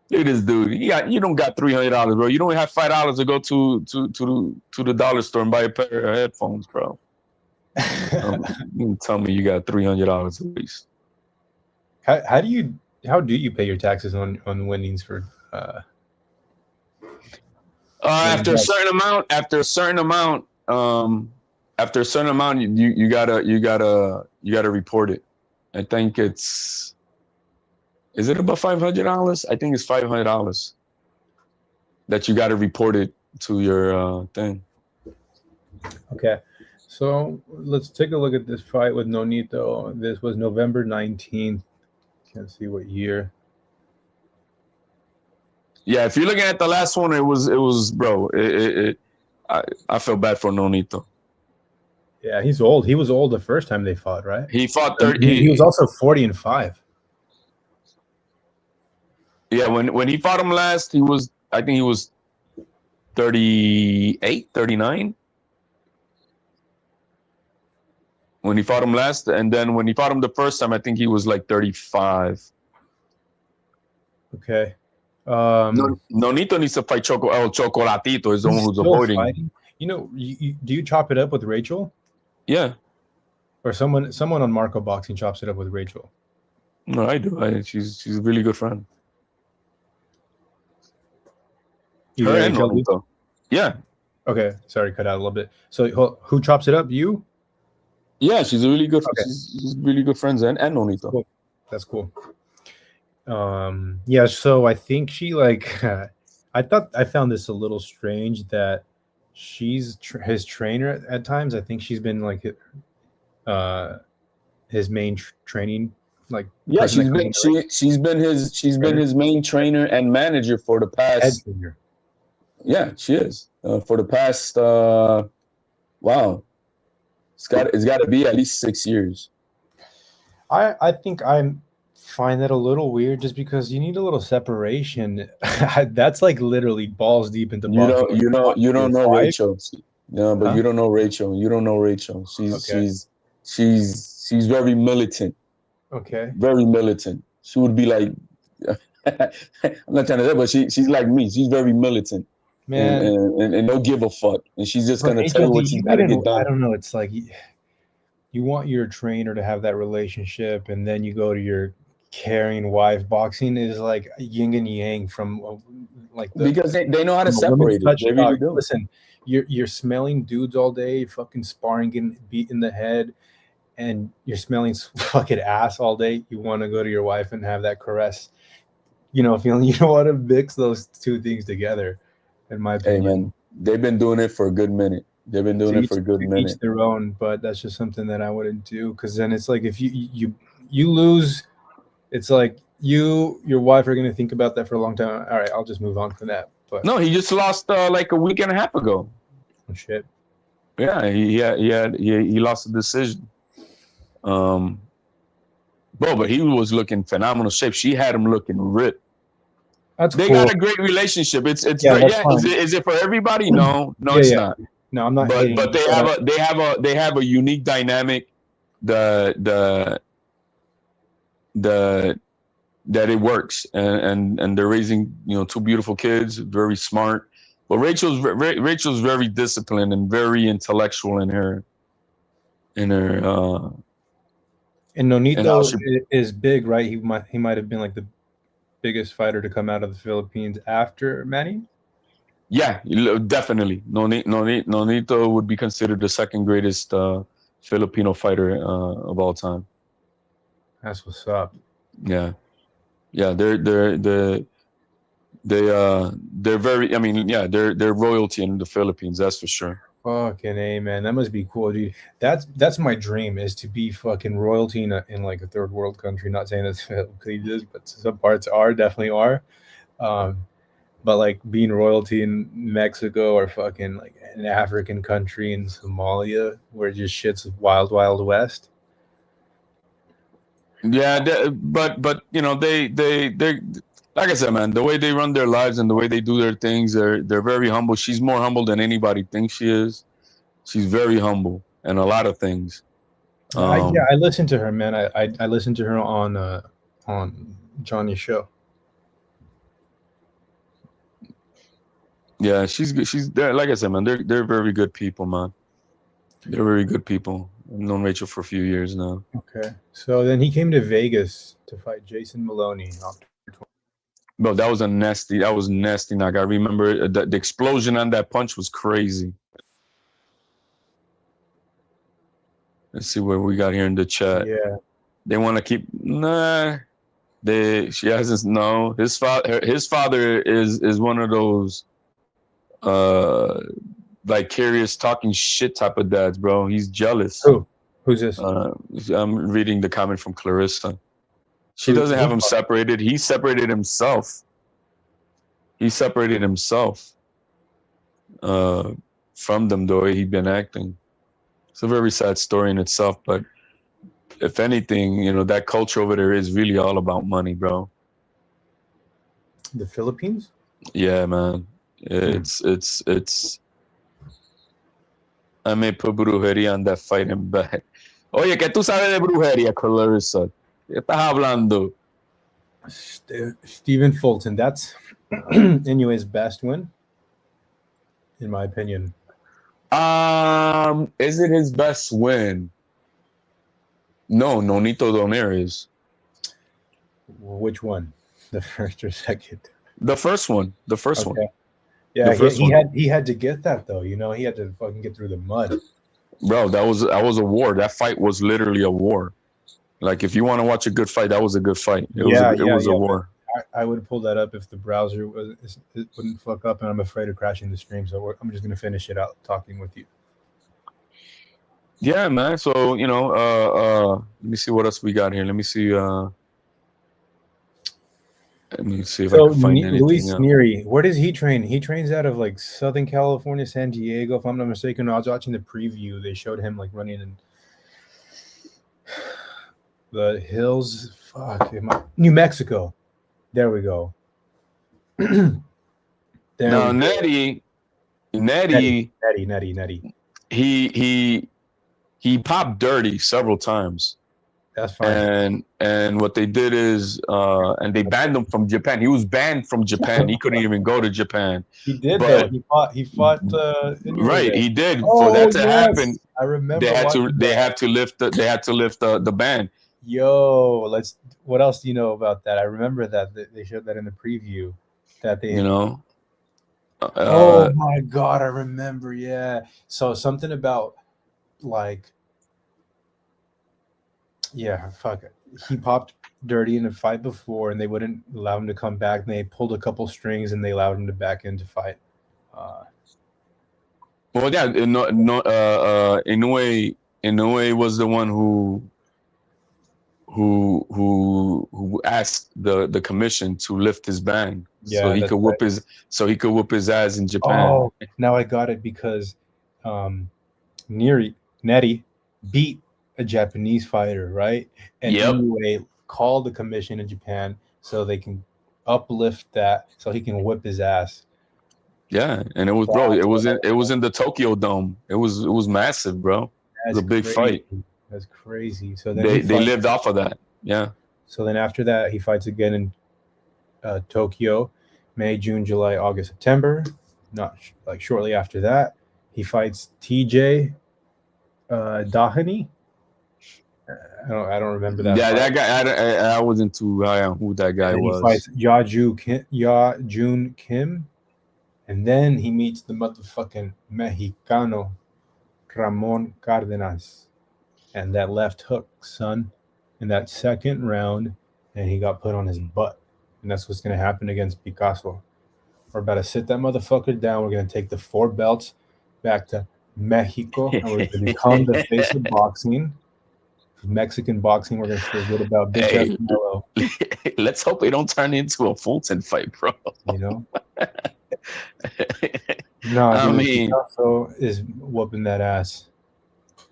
this dude. You don't got $300, bro. You don't have $5 to go to the dollar store and buy a pair of headphones, bro. You tell me you got $300 at least. How do you pay your taxes on winnings for? After a certain amount, you gotta report it. I think is it about $500? I think it's $500 that you gotta report it to your thing. Okay, So let's take a look at this fight with Nonito. This was November 19th. Can't see what year. Yeah, if you're looking at the last one, it was bro. I feel bad for Nonito. Yeah, he's old. He was old the first time they fought, right? He fought 30. He was also 40-5. Yeah, when he fought him last, I think he was 38, 39. When he fought him last, and then when he fought him the first time, I think he was like 35. Okay. Nonito needs to fight Chocolatito, is the one who's avoiding. Fighting. You know, do you chop it up with Rachel? Yeah. Or someone on Marco Boxing chops it up with Rachel. No, I do. She's a really good friend. Her and Nonito. Yeah. Okay. Sorry, cut out a little bit. So who chops it up? You? Yeah, she's a really good. Okay. She's really good friends and Nonito. Cool. That's cool. Yeah. So I think she I found this a little strange that she's his trainer at times. I think she's been like his main training. Like yeah, she's been his main trainer and manager for the past. Yeah, she is for the past. Wow, it's got to be at least 6 years. I think I find that a little weird, just because you need a little separation. That's like literally balls deep into boxing. You don't know Rachel. No, but you don't know Rachel. You don't know Rachel. She's very militant. Okay. Very militant. She would be like, I'm not trying to say, but she's like me. She's very militant. Man. And don't give a fuck. And she's just gonna tell you what she's gotta get done. I don't know. It's like you want your trainer to have that relationship, and then you go to your caring wife. Boxing is like yin and yang from because they know how to separate it. They really do. Listen, you're smelling dudes all day, fucking sparring, getting beat in the head, and you're smelling fucking ass all day. You want to go to your wife and have that caress, feeling. You don't want to mix those two things together. In my opinion, hey man, they've been doing it for a good minute. They've been doing it for a good minute. Each their own, but that's just something that I wouldn't do, because then it's like if you lose, it's like your wife are gonna think about that for a long time. All right, I'll just move on from that. But no, he just lost like a week and a half ago. Oh shit. Yeah, he lost a decision. But he was looking phenomenal shape. She had him looking ripped. They got a great relationship. It's great. Yeah. Is it for everybody? No, it's not. No, I'm not. But they have a unique dynamic. That it works, and they're raising two beautiful kids, very smart. But Rachel's very disciplined and very intellectual in her. And Nonito is big, right? He might have been like the biggest fighter to come out of the Philippines after Manny. Yeah, definitely. Nonito would be considered the second greatest Filipino fighter of all time. That's what's up. Yeah, they're very. I mean, yeah, they're royalty in the Philippines. That's for sure. Fucking A, man. That must be cool, dude. That's my dream, is to be fucking royalty in like a third world country. Not saying that's Philippines, but some parts definitely are. But like being royalty in Mexico, or fucking like an African country in Somalia, where just shit's wild, wild west. Yeah, but they like I said, man, the way they run their lives and the way they do their things, they're very humble. She's more humble than anybody thinks she is. She's very humble in a lot of things. I listened to her, man. I listened to her on Johnny's show. Yeah, she's good. She's there. Like I said, man, they're very good people, man. They're very good people. I've known Rachel for a few years now. Okay, so then he came to Vegas to fight Jason Maloney. Bro, that was nasty knock. I remember the explosion on that punch was crazy. Let's see what we got here in the chat. Yeah. They want to keep she hasn't. No, his father is one of those vicarious talking shit type of dads, bro. He's jealous. Who? Who's this? I'm reading the comment from Clarissa. She Who- doesn't have who- him separated. He separated himself. He separated himself from them the way he'd been acting. It's a very sad story in itself, but if anything, you know, that culture over there is really all about money, bro. The Philippines? Yeah, man. It's I may put brujería on that fighting back. Oye, ¿qué tú sabes de brujería, Clarissa? ¿Qué estás hablando? Stephen Fulton. That's Inoue's best win, in my opinion. Is it his best win? No, Nonito Donaire is. Which one? The first or second? The first one. The first one. Yeah, The first he one. had to get that though. You know, he had to fucking get through the mud. Bro, that was a war. That fight was literally a war. Like, if you want to watch a good fight, that was a good fight. It was a war. I would pull that up if the browser wouldn't fuck up, and I'm afraid of crashing the stream. So I'm just gonna finish it out talking with you. Yeah, man. So, you know, let me see what else we got here. Let me see if I can find anything Luis else. Neri, where does he train? He trains out of like Southern California, San Diego, if I'm not mistaken. I was watching the preview. They showed him like running in the hills. Fuck, New Mexico. There we go. Now, Nettie, he popped dirty several times. That's fine. And what they did is, and they banned him from Japan. He was banned from Japan. He couldn't even go to Japan. He did But- though. He fought. Right, he did. Oh, For that to yes. happen, I remember. they had watching to lift the ban. Yo, what else do you know about that? I remember that they showed that in the preview. That they, You know. oh my god, I remember. Yeah. So something about like, yeah, fuck it. He popped dirty in a fight before, and they wouldn't allow him to come back. And they pulled a couple strings, and they allowed him to back in to fight. Well, yeah, Inoue was the one who asked the commission to lift his ban, so he could whoop his ass in Japan. Oh, now I got it because Neri beat a Japanese fighter, right? And Inoue called the commission in Japan so they can uplift that, so he can whip his ass. Yeah, and it was in the Tokyo Dome. It was massive, bro. It was a big fight. That's crazy. So then they lived off of that. Yeah. So then after that, he fights again in Tokyo, May, June, July, August, September. Not like shortly after that, he fights TJ Dahani. I don't remember that. Yeah, fight. that guy. I wasn't too high on who that guy And was. he fights Ya Jun Kim, and then he meets the motherfucking Mexicano Ramon Cardenas, and that left hook, son, in that second round, and he got put on his butt, and that's what's gonna happen against Picasso. We're about to sit that motherfucker down. We're gonna take the 4 belts back to Mexico, and we're gonna become the face of boxing. Mexican boxing. We're gonna feel good about bitch ass Canelo. Let's hope it don't turn into a Fulton fight, bro. You know. No, I mean, Picasso is whooping that ass.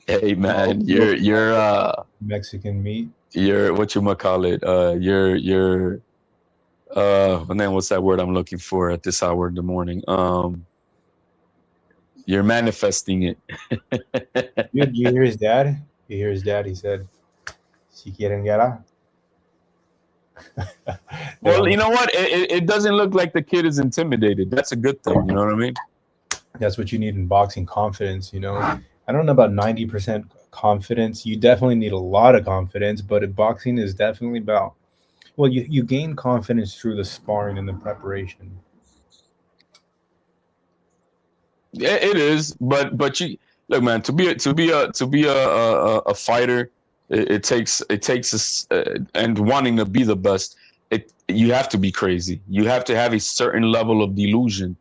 Hey man, you're Mexican meat. You're whatchamacallit, and then what's that word I'm looking for at this hour in the morning? You're manifesting it. You hear his dad? You hear his dad? He said, "Si quieren guerra." Well, you know what? It doesn't look like the kid is intimidated. That's a good thing. You know what I mean? That's what you need in boxing, confidence. You know, I don't know about 90% confidence. You definitely need a lot of confidence, but in boxing is definitely about, well, you gain confidence through the sparring and the preparation. Yeah, it is. But you look, man. To be a fighter, it takes and wanting to be the best. You have to be crazy. You have to have a certain level of delusion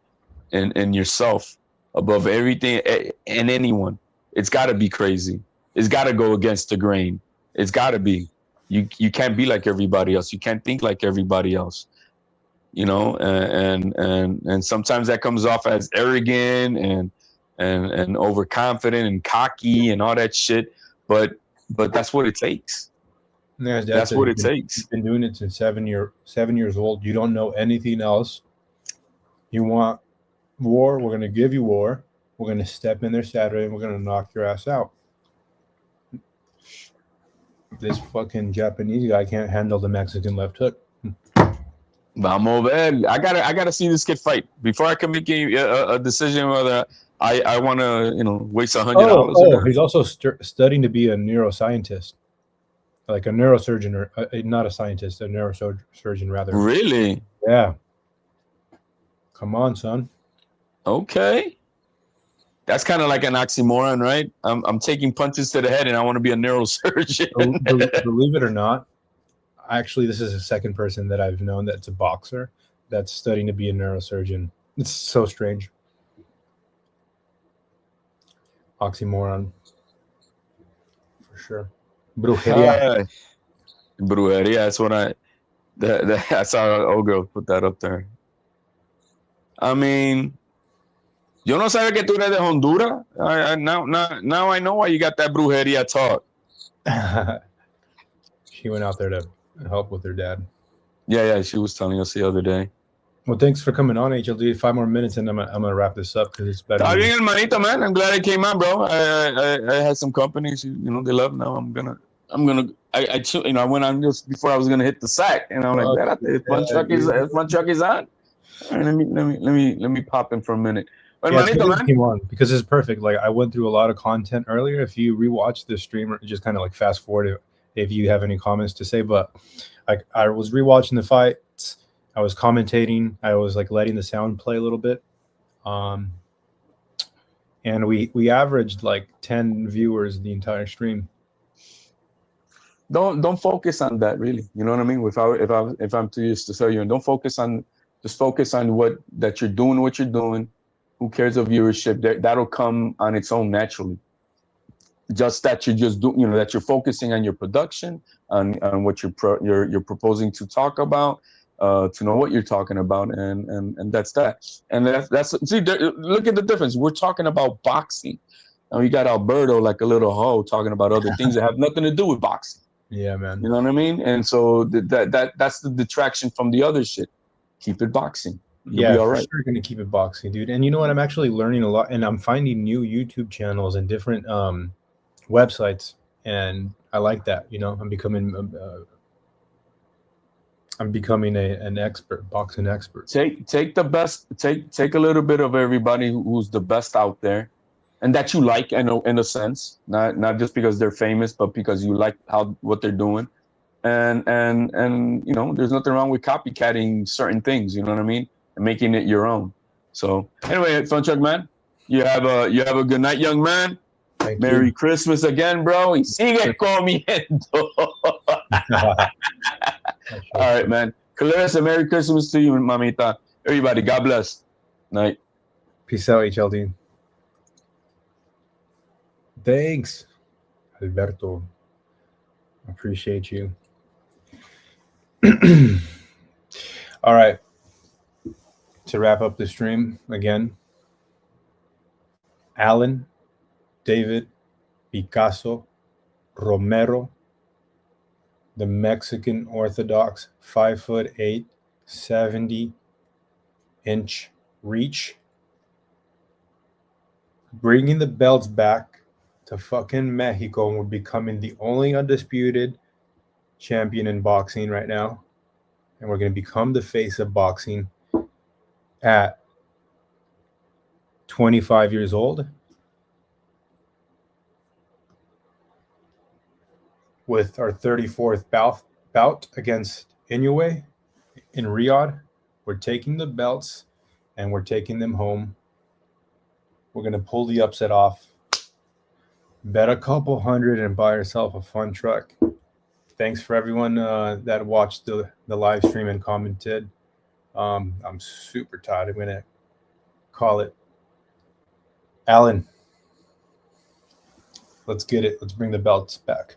in yourself. above everything and anyone. It's got to be crazy. It's got to go against the grain. It's got to be. You can't be like everybody else. You can't think like everybody else. You know, and sometimes that comes off as arrogant and overconfident and cocky and all that shit. But that's what it takes. Yeah, that's what it takes. You've been doing it since 7 years old. You don't know anything else. You want war? We're gonna give you war. We're gonna step in there Saturday and we're gonna knock your ass out. This fucking Japanese guy can't handle the Mexican left hook. Vamos ver. I gotta see this kid fight before I can make a decision whether I want to waste $100. Oh, he's also studying to be a neuroscientist, like a neurosurgeon, or not a scientist, a neurosurgeon rather. Really? Yeah. Come on, son. Okay. That's kind of like an oxymoron, right? I'm taking punches to the head and I want to be a neurosurgeon. Believe it or not, actually, this is the second person that I've known that's a boxer that's studying to be a neurosurgeon. It's so strange. Oxymoron. For sure. Brujeria. Brujeria. That's what I saw Olga put that up there. I mean, yo no sabe que tú eres de Honduras. Now I know why you got that brujeria talk. She went out there to help with her dad. Yeah, she was telling us the other day. Well, thanks for coming on, HLD. 5 more minutes, and I'm gonna wrap this up because it's better. Está bien, hermanito, man. I'm glad it came out, bro. I had some companies, they love. Now I went on just before I was gonna hit the sack, and I'm like, if my truck is on. All right, let me pop in for a minute. Hermanito, man. Came on because it's perfect. Like I went through a lot of content earlier. If you rewatch the stream, or just kind of like fast forward it if you have any comments to say. But I was rewatching the fights. I was commentating. I was like letting the sound play a little bit. And we averaged like 10 viewers the entire stream. Don't focus on that, really. You know what I mean? If I'm too used to tell you, and don't focus on, just focus on that you're doing what you're doing. Who cares of viewership? That'll come on its own naturally. Just that you're just doing, that you're focusing on your production, on what you're proposing to talk about, to know what you're talking about, and that's that. And that's see, look at the difference. We're talking about boxing, and we got Alberto like a little hoe talking about other things that have nothing to do with boxing. Yeah, man. You know what I mean? And so that's the detraction from the other shit. Keep it boxing. You'll be all right. Sure, gonna keep it boxing, dude. And you know what? I'm actually learning a lot, and I'm finding new YouTube channels and different websites, and I like that. I'm becoming an expert, boxing expert. Take the best. Take a little bit of everybody who's the best out there, and that you like, in a sense, not just because they're famous, but because you like what they're doing, and there's nothing wrong with copycatting certain things. You know what I mean? And making it your own. So anyway, Funchuck man, you have a good night, young man. Merry Christmas again, bro. Y sigue comiendo. All right, man. Clarissa, Merry Christmas to you, mamita. Everybody, God bless. Night. Peace out, HLD. Thanks, Alberto. Appreciate you. All right. To wrap up the stream again, Alan, David, Picasso, Romero, the Mexican Orthodox, 5'8", 70-inch reach, bringing the belts back to fucking Mexico, and we're becoming the only undisputed champion in boxing right now, and we're going to become the face of boxing at 25 years old with our 34th bout against Inoue in Riyadh. We're taking the belts and we're taking them home. We're going to pull the upset off. Bet a couple hundred and buy yourself a fun truck. Thanks for everyone that watched the live stream and commented. I'm super tired. I'm going to call it Alan, let's get it. Let's bring the belts back.